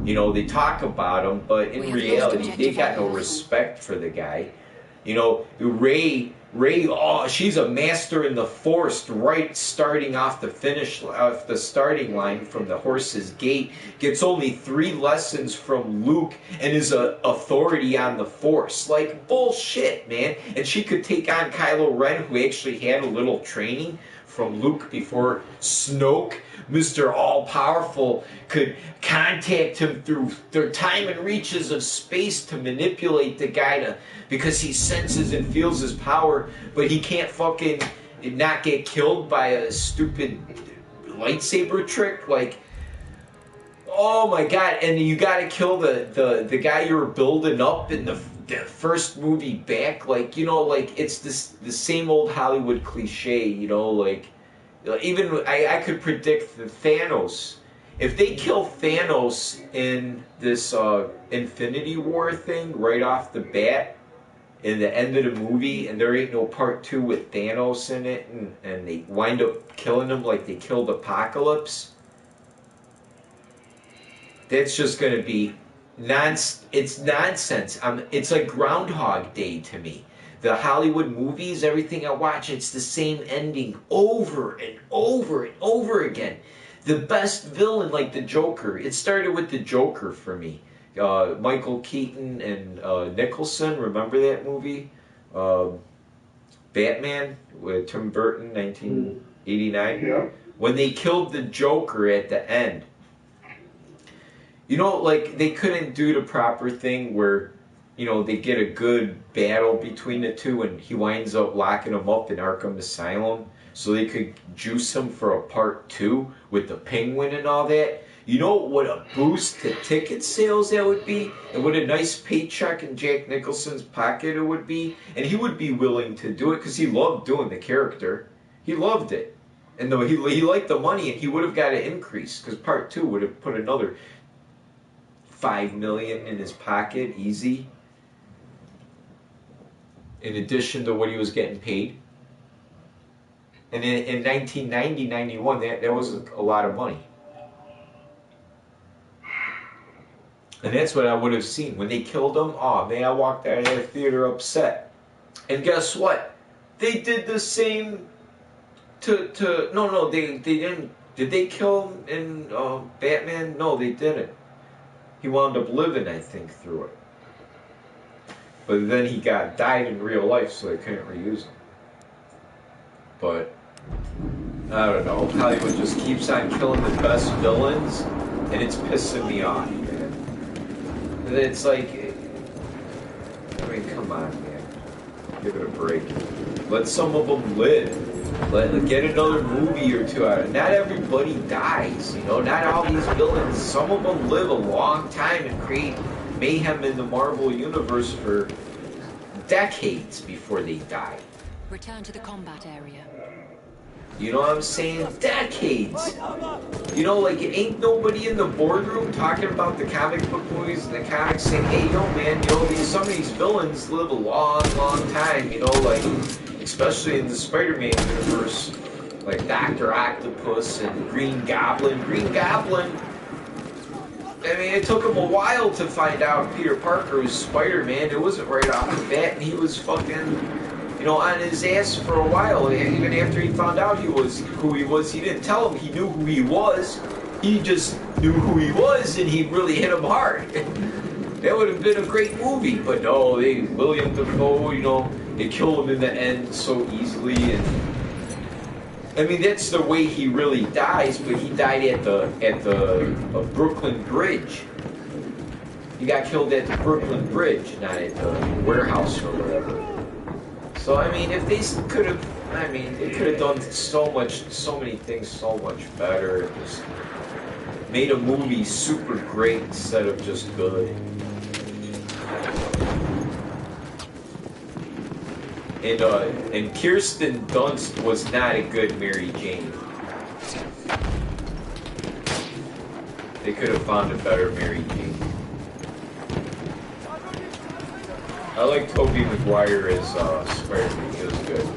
You know, they talk about him, but in reality, they got no respect for the guy. You know, Rey, oh, she's a master in the Force, right? Starting off the starting line from the Horse's Gate, gets only 3 lessons from Luke and is a authority on the Force. Like bullshit, man. And she could take on Kylo Ren, who actually had a little training from Luke before Snoke, Mr. All-Powerful, could contact him through the time and reaches of space to manipulate the guy because he senses and feels his power, but he can't fucking not get killed by a stupid lightsaber trick. Like, oh my god, and you gotta kill the guy you were building up in the first movie back, like, you know, like, it's the same old Hollywood cliche, you know, like, even I could predict the Thanos. If they kill Thanos in this Infinity War thing right off the bat, in the end of the movie, and there ain't no part 2 with Thanos in it, and they wind up killing him like they killed Apocalypse, that's just gonna be it's nonsense. It's like Groundhog Day to me. The Hollywood movies, everything I watch, it's the same ending over and over and over again. The best villain, like the Joker, it started with the Joker for me. Michael Keaton and Nicholson, remember that movie? Batman with Tim Burton, 1989? Yeah. When they killed the Joker at the end, you know, like, they couldn't do the proper thing where, you know, they get a good battle between the two and he winds up locking him up in Arkham Asylum so they could juice him for a part 2 with the Penguin and all that. You know what a boost to ticket sales that would be? And what a nice paycheck in Jack Nicholson's pocket it would be? And he would be willing to do it because he loved doing the character. He loved it. And though he liked the money, and he would have got an increase because part 2 would have put another $5 million in his pocket, easy. In addition to what he was getting paid. And in 1990, 91, that was a lot of money. And that's what I would have seen. When they killed him, oh man, I walked out of that theater upset. And guess what? They did the same no, they didn't. Did they kill him in Batman? No, they didn't. He wound up living, I think, through it. But then he died in real life, so they couldn't reuse him. But I don't know. Hollywood just keeps on killing the best villains, and it's pissing me off, man. And it's like, I mean, come on, man. Give it a break. Let some of them live. Get another movie or two out of it. Not everybody dies, you know. Not all these villains. Some of them live a long time and create mayhem in the Marvel universe for decades before they die. Return to the combat area. You know what I'm saying? Decades. You know, like, it ain't nobody in the boardroom talking about the comic book movies and the comics saying, hey, yo, man, you know, some of these villains live a long, long time, you know, like, especially in the Spider-Man universe, like Dr. Octopus and Green Goblin. Green Goblin, I mean, it took him a while to find out Peter Parker was Spider-Man. It wasn't right off the bat, and he was fucking, you know, on his ass for a while. Even after he found out who he was, he didn't tell him he knew who he was. He just knew who he was, and he really hit him hard. That would have been a great movie, but no, William Dafoe, you know, they kill him in the end so easily, and I mean that's the way he really dies. But he died at the Brooklyn Bridge. He got killed at the Brooklyn Bridge, not at the warehouse or whatever. So I mean, if they could have, I mean, they could have done so many things so much better. And just made a movie super great instead of just good. And Kirsten Dunst was not a good Mary Jane. They could have found a better Mary Jane. I like Tobey Maguire as Spider-Man. He was good.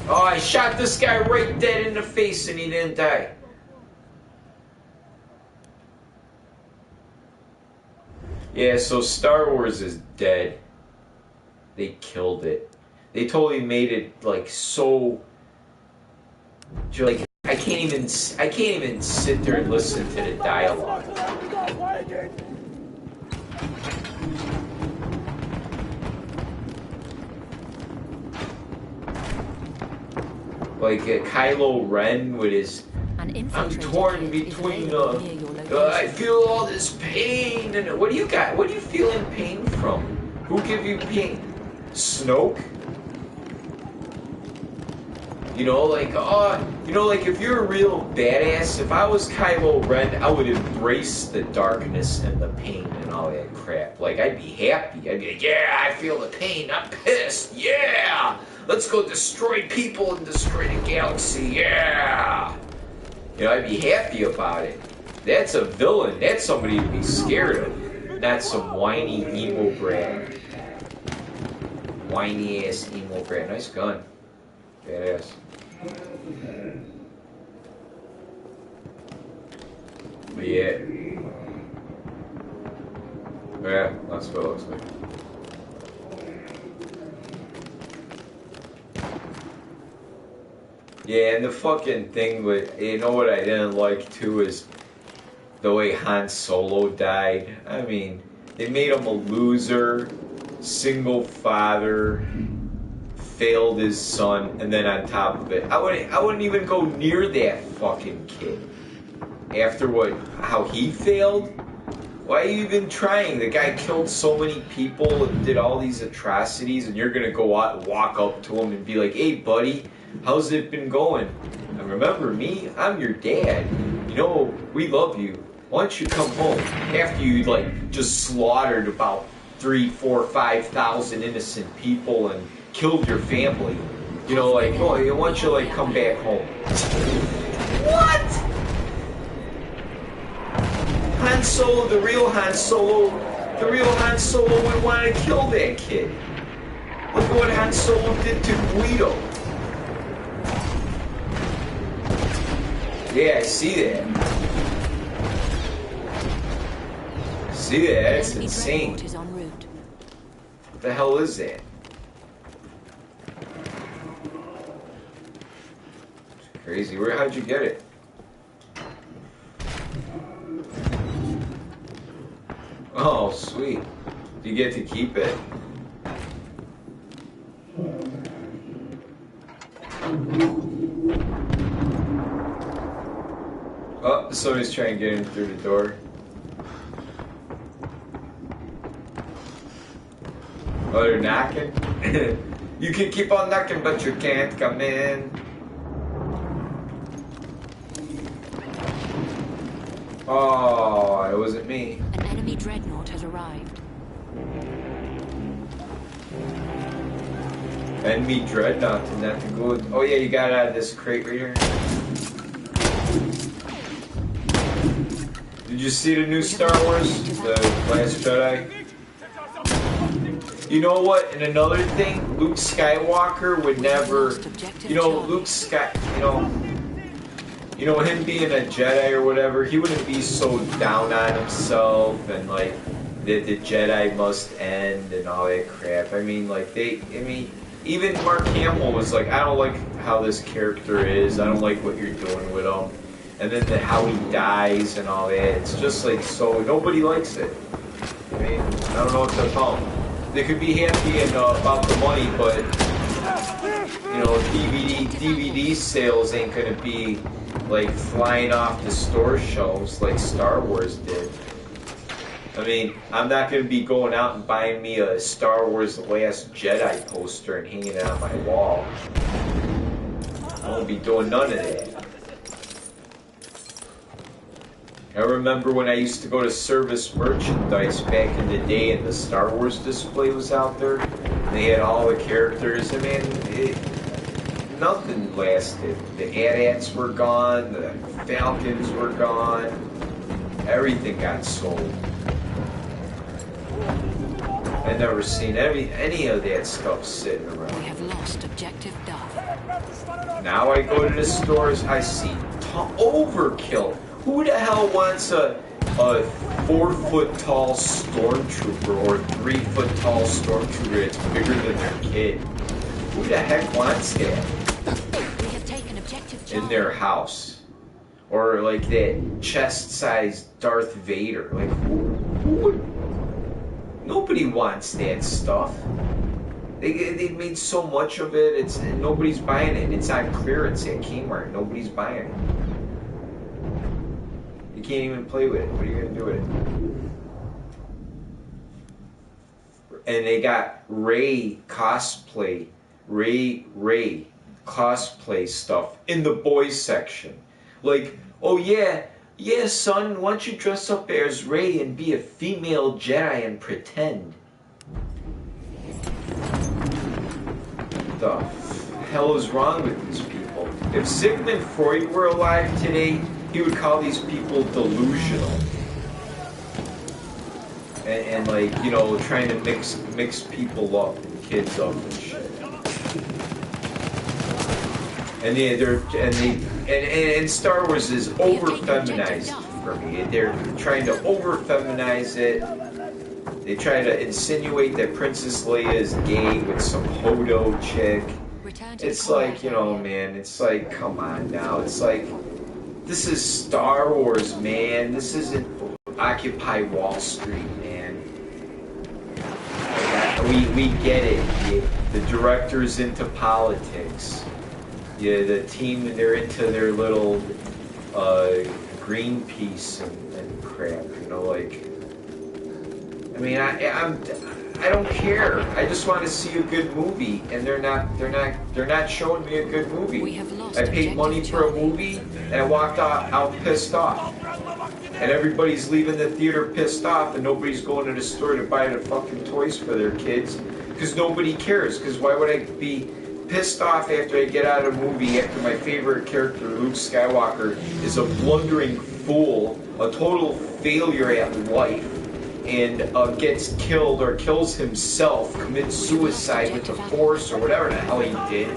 Oh, I shot this guy right dead in the face and he didn't die. Yeah, so Star Wars is dead. They killed it. They totally made it like so. Like I can't even sit there and listen to the dialogue. Like Kylo Ren with his. I'm torn between I feel all this pain and what do you got? What do you feel in pain from? Who give you pain? Snoke? You know, like like if you're a real badass, if I was Kylo Ren, I would embrace the darkness and the pain and all that crap. Like I'd be happy. I'd be like, yeah, I feel the pain. I'm pissed. Yeah, let's go destroy people and destroy the galaxy. Yeah. You know, I'd be happy about it. That's a villain. That's somebody to be scared of. Not some whiny emo brat. Whiny ass emo brat. Nice gun. Badass. But yeah. Yeah, that's what it looks like. Yeah, and the fucking thing with, you know what I didn't like too is the way Han Solo died. I mean, they made him a loser, single father, failed his son, and then on top of it, I wouldn't even go near that fucking kid. After how he failed? Why are you even trying? The guy killed so many people and did all these atrocities, and you're gonna go out and walk up to him and be like, hey buddy, how's it been going? And remember me, I'm your dad. You know, we love you. Why don't you come home? After you just slaughtered about 3, 4, 5,000 innocent people and killed your family. You know, why don't you come back home? What? Han Solo, the real Han Solo would want to kill that kid. Look at what Han Solo did to Guido. Yeah, I see that. See that? That's insane. What the hell is that? It's crazy. How'd you get it? Oh, sweet. You get to keep it. Oh, somebody's trying to get in through the door. Oh, they're knocking? You can keep on knocking, but you can't come in. Oh, it wasn't me. An enemy dreadnought has arrived. Enemy dreadnought and not the good. Oh yeah, you got out of this crate right here. Did you see the new Star Wars? The Last Jedi? You know what? And another thing, Luke Skywalker would never, you know, you know, him being a Jedi or whatever, he wouldn't be so down on himself and like that the Jedi must end and all that crap. I mean, like even Mark Hamill was like, I don't like how this character is. I don't like what you're doing with him. And then how he dies and all that. It's just like, so nobody likes it. I mean, I don't know what to tell them. They could be happy and, about the money, but, you know, DVD sales ain't gonna be like flying off the store shelves like Star Wars did. I mean, I'm not going to be going out and buying me a Star Wars The Last Jedi poster and hanging it on my wall. I won't be doing none of that. I remember when I used to go to Service Merchandise back in the day and the Star Wars display was out there. And they had all the characters, and man, nothing lasted. The AT-ATs were gone, the Falcons were gone, everything got sold. I've never seen any of that stuff sitting around. We have lost objective Duff. Now I go to the stores, I see overkill. Who the hell wants a 4-foot tall stormtrooper or 3-foot tall stormtrooper that's bigger than their kid? Who the heck wants that We have taken objective in their house? Or like that chest-sized Darth Vader? Like who would? Nobody wants that stuff. They made so much of it. Nobody's buying it. It's on clearance at Kmart. Nobody's buying it. You can't even play with it. What are you gonna do with it? And they got Ray cosplay stuff in the boys section. Like, oh yeah, son, why don't you dress up as Ray and be a female Jedi and pretend? What the hell is wrong with these people? If Sigmund Freud were alive today, he would call these people delusional. And like, you know, trying to mix people up and kids up and shit. And Star Wars is over-feminized for me. They're trying to over-feminize it. They try to insinuate that Princess Leia is gay with some hodo chick. It's like, you know, man, it's like, come on now. It's like, this is Star Wars, man. This isn't Occupy Wall Street, man. We get it. The director's into politics. Yeah, the team, they're into their little Greenpeace and crap, you know, like, I mean, I don't care. I just want to see a good movie, and they're not showing me a good movie. I paid money for a movie, and I walked out pissed off. And everybody's leaving the theater pissed off, and nobody's going to the store to buy the fucking toys for their kids, because nobody cares. Because why would I be pissed off after I get out of a movie after my favorite character, Luke Skywalker, is a blundering fool, a total failure at life, and gets killed or kills himself, commits suicide with the Force or whatever the hell he did.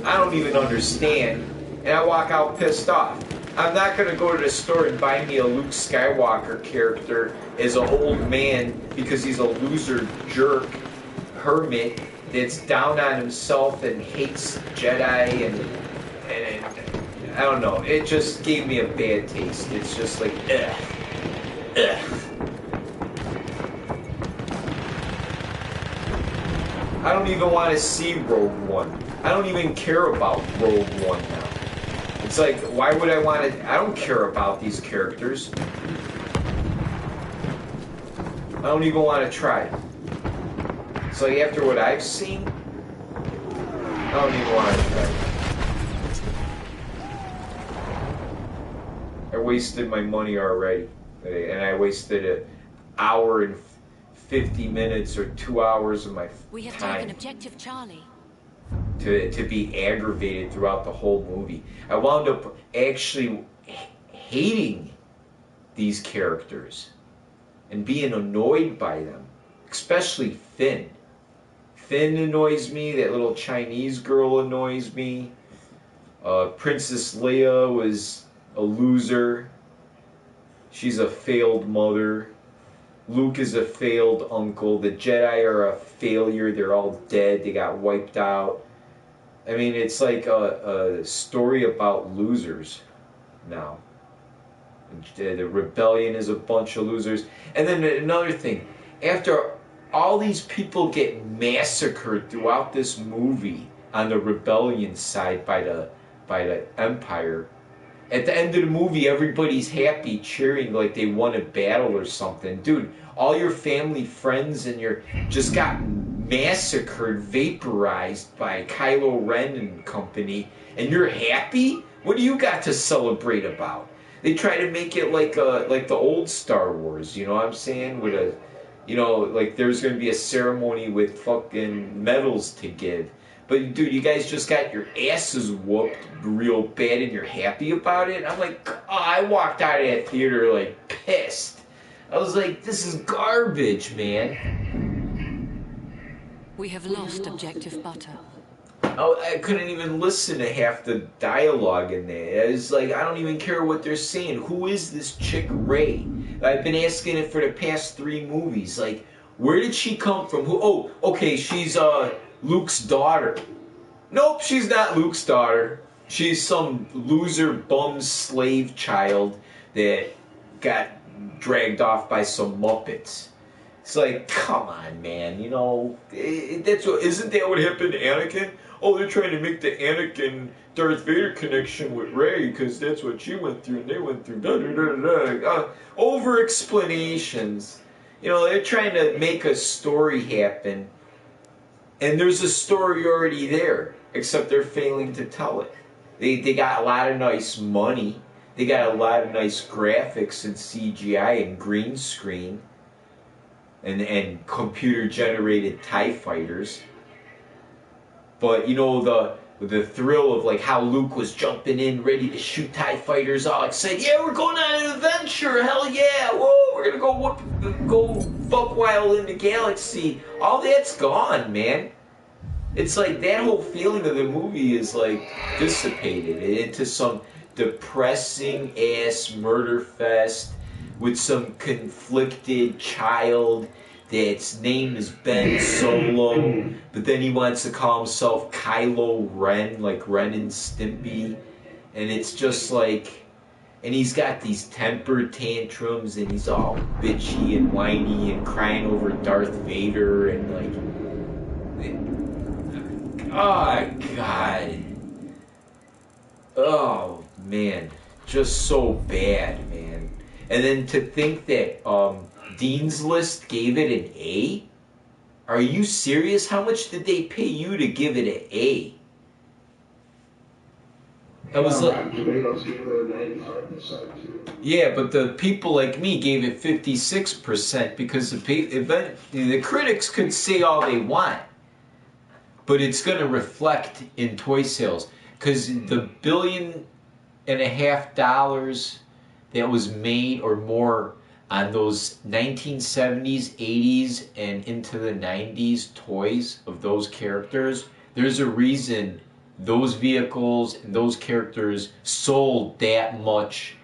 I don't even understand, and I walk out pissed off. I'm not going to go to the store and buy me a Luke Skywalker character as an old man because he's a loser jerk hermit that's down on himself and hates Jedi and I don't know. It just gave me a bad taste. It's just like, ugh. I don't even want to see Rogue One. I don't even care about Rogue One now. It's like, why would I want to? I don't care about these characters. I don't even want to try. So after what I've seen, I don't even want to try. I wasted my money already, and I wasted an hour and 50 minutes or 2 hours of my We have time taken objective Charlie. to be aggravated throughout the whole movie. I wound up actually hating these characters and being annoyed by them, especially Finn. Finn annoys me. That little Chinese girl annoys me. Princess Leia was a loser. She's a failed mother. Luke is a failed uncle. The Jedi are a failure. They're all dead. They got wiped out. I mean, it's like a story about losers now. The rebellion is a bunch of losers. And then another thing, after all these people get massacred throughout this movie on the rebellion side by the Empire, at the end of the movie, everybody's happy, cheering like they won a battle or something. Dude, all your family, friends, and your just got massacred, vaporized by Kylo Ren and company, and you're happy? What do you got to celebrate about? They try to make it like the old Star Wars, you know what I'm saying? With a, you know, like there's going to be a ceremony with fucking medals to give. But dude, you guys just got your asses whooped real bad and you're happy about it? I'm like, oh, I walked out of that theater like pissed. I was like, this is garbage, man. We have lost objective Butter. Oh, I couldn't even listen to half the dialogue in there. It's like, I don't even care what they're saying. Who is this chick Rey? I've been asking it for the past 3 movies. Like, where did she come from? Who? Oh, okay, she's Luke's daughter. Nope, she's not Luke's daughter. She's some loser bum slave child that got dragged off by some Muppets. It's like, come on, man. You know, that's what, isn't that what happened to Anakin? Oh, they're trying to make the Anakin Darth Vader connection with Rey because that's what she went through and they went through. Over explanations. You know, they're trying to make a story happen, and there's a story already there, except they're failing to tell it. They got a lot of nice money. They got a lot of nice graphics and CGI and green screen and computer-generated TIE fighters. But, you know, the thrill of, like, how Luke was jumping in, ready to shoot TIE fighters, all excited. Yeah, we're going on an adventure, hell yeah, whoa, we're gonna go buck wild in the galaxy. All that's gone, man. It's like that whole feeling of the movie is, like, dissipated into some depressing-ass murder fest with some conflicted child that's name is Ben Solo, but then he wants to call himself Kylo Ren, like Ren and Stimpy, and it's just like, and he's got these temper tantrums, and he's all bitchy and whiny and crying over Darth Vader, and like, oh God, oh man, just so bad, man. And then to think that Dean's List gave it an A? Are you serious? How much did they pay you to give it an A? I was like, yeah, but the people like me gave it 56% because the critics could say all they want, but it's going to reflect in toy sales because the $1.5 billion that was made or more on those 1970s, 80s, and into the 90s toys of those characters, there's a reason those vehicles and those characters sold that much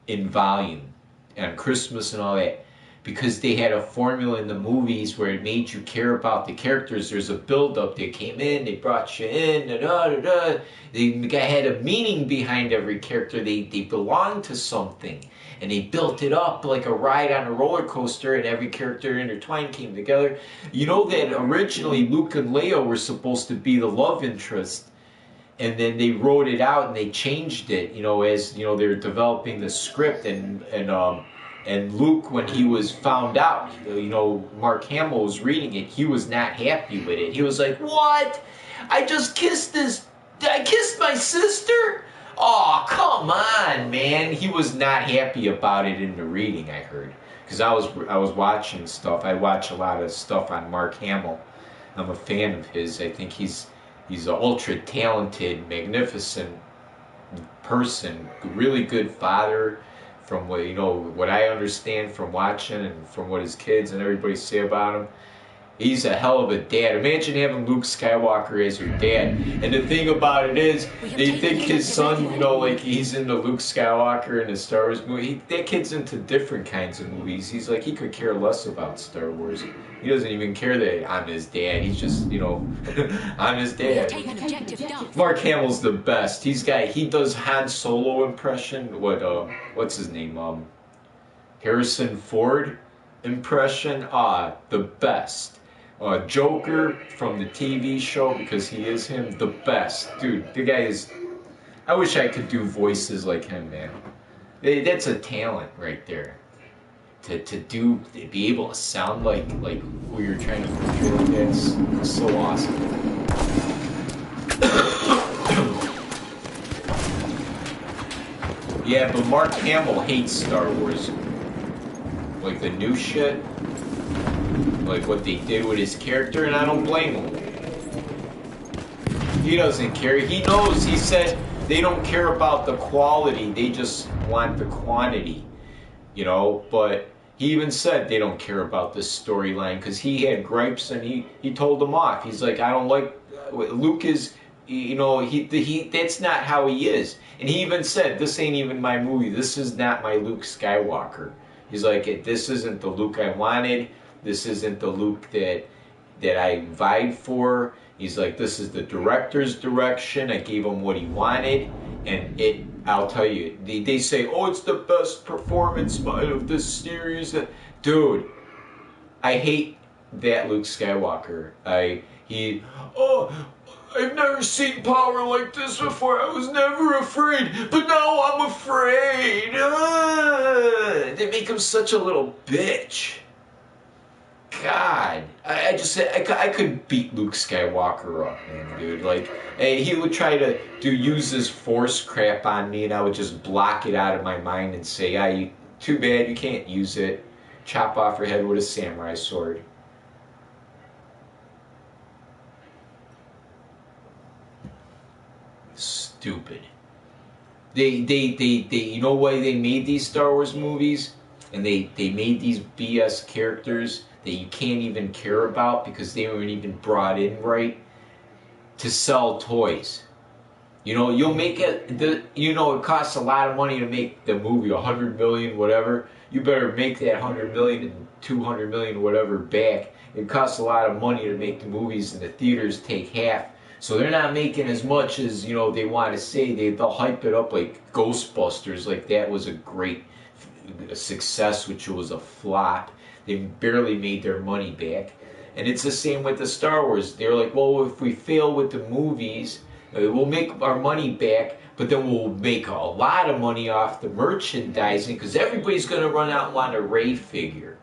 in volume on Christmas and all that. Because they had a formula in the movies where it made you care about the characters. There's a build-up. They came in, they brought you in, They had a meaning behind every character. They belonged to something. And they built it up like a ride on a roller coaster, and every character intertwined came together. You know that originally Luke and Leia were supposed to be the love interest, and then they wrote it out and they changed it, you know, as you know they were developing the script, and And Luke, when he was found out, you know, Mark Hamill was reading it, he was not happy with it. He was like, what? I just kissed I kissed my sister? Oh, come on, man. He was not happy about it in the reading, I heard. Because I was watching stuff. I watch a lot of stuff on Mark Hamill. I'm a fan of his. I think he's an ultra talented, magnificent person, really good father. From what what I understand from watching and from what his kids and everybody say about him, he's a hell of a dad. Imagine having Luke Skywalker as your dad. And the thing about it is, they think his son, like he's into Luke Skywalker and the Star Wars movie. That kid's into different kinds of movies. He's like, he could care less about Star Wars. He doesn't even care that I'm his dad. He's just, I'm his dad. Mark Hamill's the best. He does Han Solo impression. What's his name? Harrison Ford impression. The best. Joker from the TV show, because he is him, the best. Dude, the guy is... I wish I could do voices like him, man. That's a talent right there. To be able to sound like who you're trying to portray, that's so awesome. Yeah, but Mark Hamill hates Star Wars. Like the new shit. Like what they did with his character, and I don't blame him. He doesn't care. He knows. He said they don't care about the quality. They just want the quantity. But he even said they don't care about this storyline because he had gripes, and he told them off. He's like, I don't like... Luke is... that's not how he is. And he even said, this ain't even my movie. This is not my Luke Skywalker. He's like, this isn't the Luke I wanted. This isn't the Luke that I vied for. He's like, this is the director's direction. I gave him what he wanted. And I'll tell you, they say, oh, it's the best performance of this series. Dude, I hate that Luke Skywalker. I've never seen power like this before. I was never afraid, but now I'm afraid. They make him such a little bitch. God, I could beat Luke Skywalker up, man, dude. Like, he would try to use his force crap on me, and I would just block it out of my mind and say, too bad, you can't use it. Chop off your head with a samurai sword. Stupid. They you know why they made these Star Wars movies? And they made these BS characters that you can't even care about because they weren't even brought in right to sell toys. You'll make it, it costs a lot of money to make the movie, 100 million, whatever. You better make that 100 million and 200 million, whatever, back. It costs a lot of money to make the movies, and the theaters take half. So they're not making as much as, they want to say. They'll hype it up like Ghostbusters, like that was a great success, which was a flop. They barely made their money back. And it's the same with the Star Wars. They're like, well, if we fail with the movies, we'll make our money back, but then we'll make a lot of money off the merchandising because everybody's going to run out and want a Rey figure,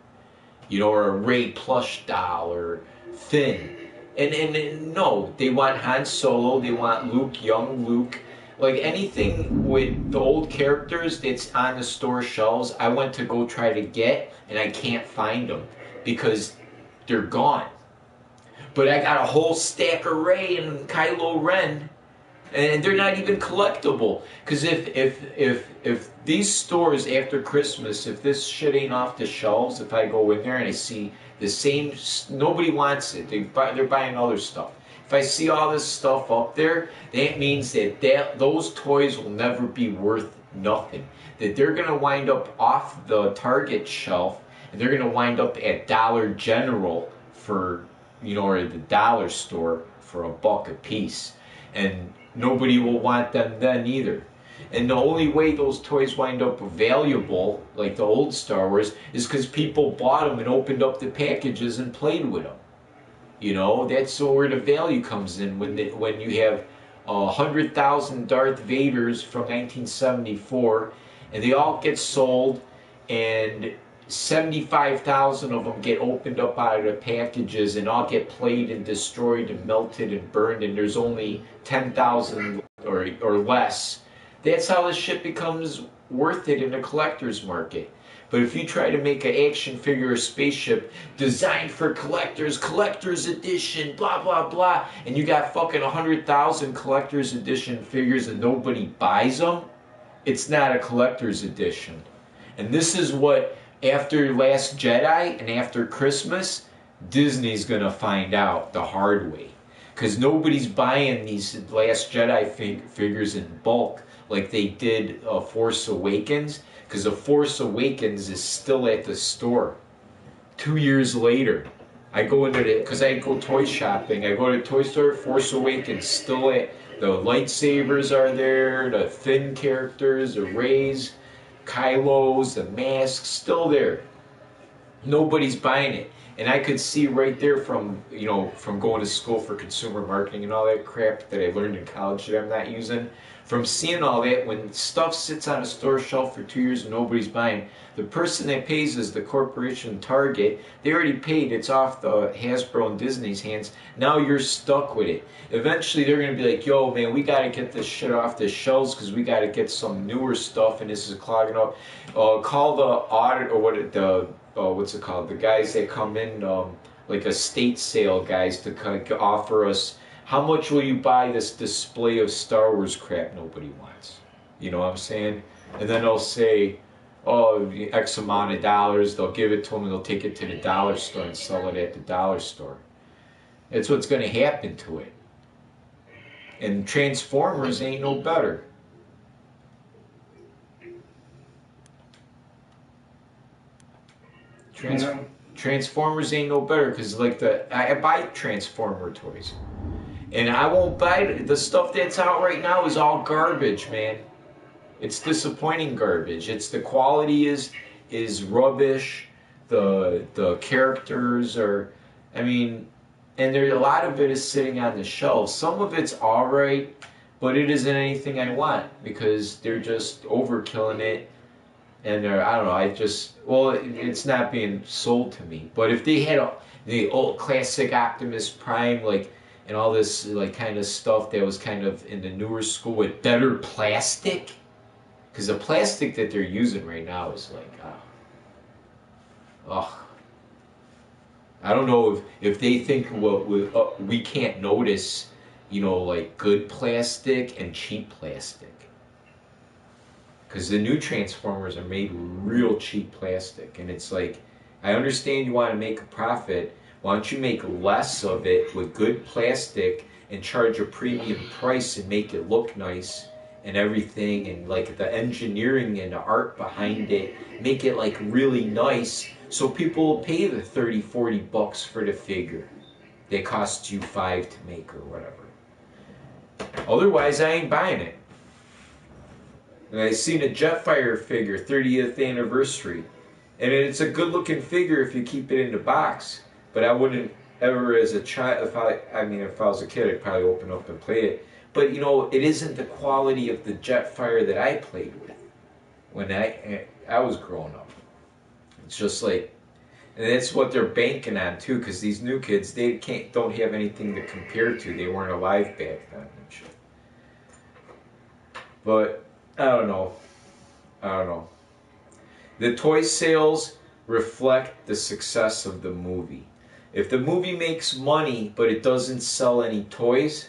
or a Rey plush doll or Finn. And no, they want Han Solo, they want Luke, young Luke. Like anything with the old characters that's on the store shelves, I went to go try to get, and I can't find them because they're gone. But I got a whole stack of Rey and Kylo Ren, and they're not even collectible. Because if these stores after Christmas, if this shit ain't off the shelves, if I go in there and I see the same, nobody wants it. They're buying other stuff. If I see all this stuff up there, that means that those toys will never be worth nothing. That they're going to wind up off the Target shelf, and they're going to wind up at Dollar General for, or the dollar store for $1 a piece. And nobody will want them then either. And the only way those toys wind up valuable, like the old Star Wars, is because people bought them and opened up the packages and played with them. That's where the value comes in when you have 100,000 Darth Vaders from 1974, and they all get sold, and 75,000 of them get opened up out of the packages and all get played and destroyed and melted and burned, and there's only 10,000 or less. That's how this shit becomes worth it in the collector's market. But if you try to make an action figure or spaceship designed for collectors, collector's edition, blah, blah, blah, and you got fucking 100,000 collector's edition figures and nobody buys them, it's not a collector's edition. And this is what, after Last Jedi and after Christmas, Disney's going to find out the hard way. Because nobody's buying these Last Jedi figures in bulk like they did Force Awakens. Because The Force Awakens is still at the store. 2 years later, I go into it, because I go toy shopping. I go to the toy store, Force Awakens, still at, the lightsabers are there, the Finn characters, the Reys, Kylos, the masks, still there. Nobody's buying it. And I could see right there from, you know, from going to school for consumer marketing and all that crap that I learned in college that I'm not using, from seeing all that, when stuff sits on a store shelf for 2 years and nobody's buying, the person that pays is the corporation Target. They already paid. It's off the Hasbro and Disney's hands. Now you're stuck with it. Eventually they're going to be like, yo, man, we got to get this shit off the shelves because we got to get some newer stuff and this is clogging up. Call the audit, or what's it called? The guys that come in, like estate sale guys, to offer us, how much will you buy this display of Star Wars crap nobody wants? You know what I'm saying? And then they'll say, oh, X amount of dollars. They'll give it to them and they'll take it to the dollar store and sell it at the dollar store. That's what's going to happen to it. And Transformers ain't no better. Transformers ain't no better, because like I buy Transformer toys. And I won't buy it. The stuff that's out right now is all garbage, man. It's disappointing garbage. It's the quality is rubbish. The characters are, I mean, and there a lot of it is sitting on the shelf. Some of it's all right, but it isn't anything I want because they're just overkilling it. And I don't know. It's not being sold to me. But if they had the old classic Optimus Prime, like, and all this like kind of stuff that was kind of in the newer school with better plastic, because the plastic that they're using right now is like, I don't know if they think we can't notice, you know, like good plastic and cheap plastic. Because the new Transformers are made with real cheap plastic, and it's like, I understand you want to make a profit. Why don't you make less of it with good plastic and charge a premium price and make it look nice and everything, and like the engineering and the art behind it, make it like really nice so people will pay the 30, 40 bucks for the figure that costs you $5 to make or whatever. Otherwise, I ain't buying it. And I seen a Jetfire figure, 30th anniversary, and it's a good looking figure if you keep it in the box. But I wouldn't ever, as a child, if I was a kid, I'd probably open up and play it. But you know, it isn't the quality of the Jetfire that I played with when I was growing up. It's just like, and that's what they're banking on too, because these new kids, they don't have anything to compare to. They weren't alive back then and shit. But I don't know. The toy sales reflect the success of the movie. If the movie makes money but it doesn't sell any toys,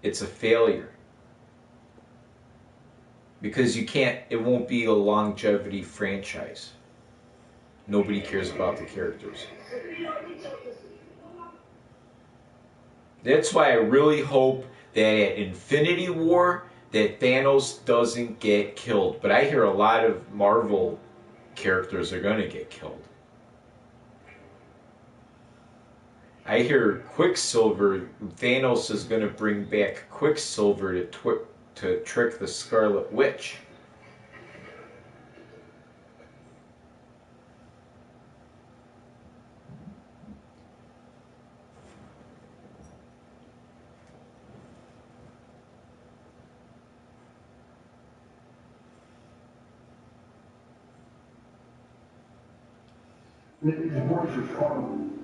it's a failure. Because it won't be a longevity franchise. Nobody cares about the characters. That's why I really hope that at Infinity War, that Thanos doesn't get killed. But I hear a lot of Marvel characters are going to get killed. I hear Quicksilver, Thanos is going to bring back Quicksilver to trick the Scarlet Witch. His voice is horrible.